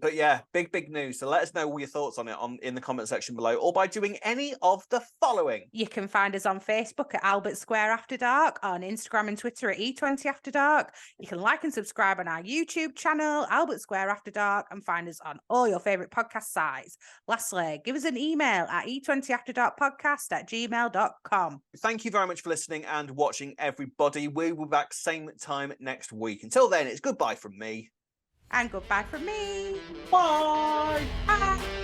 S1: But yeah, big news. So let us know all your thoughts on it in the comment section below, or by doing any of the following.
S2: You can find us on Facebook at Albert Square After Dark, on Instagram and Twitter at E20 After Dark. You can like and subscribe on our YouTube channel, Albert Square After Dark, and find us on all your favourite podcast sites. Lastly, give us an email at e20afterdarkpodcast@gmail.com.
S1: Thank you very much for listening and watching, everybody. We will be back same time next week. Until then, it's goodbye from me.
S2: And goodbye from me.
S1: Bye.
S2: Bye.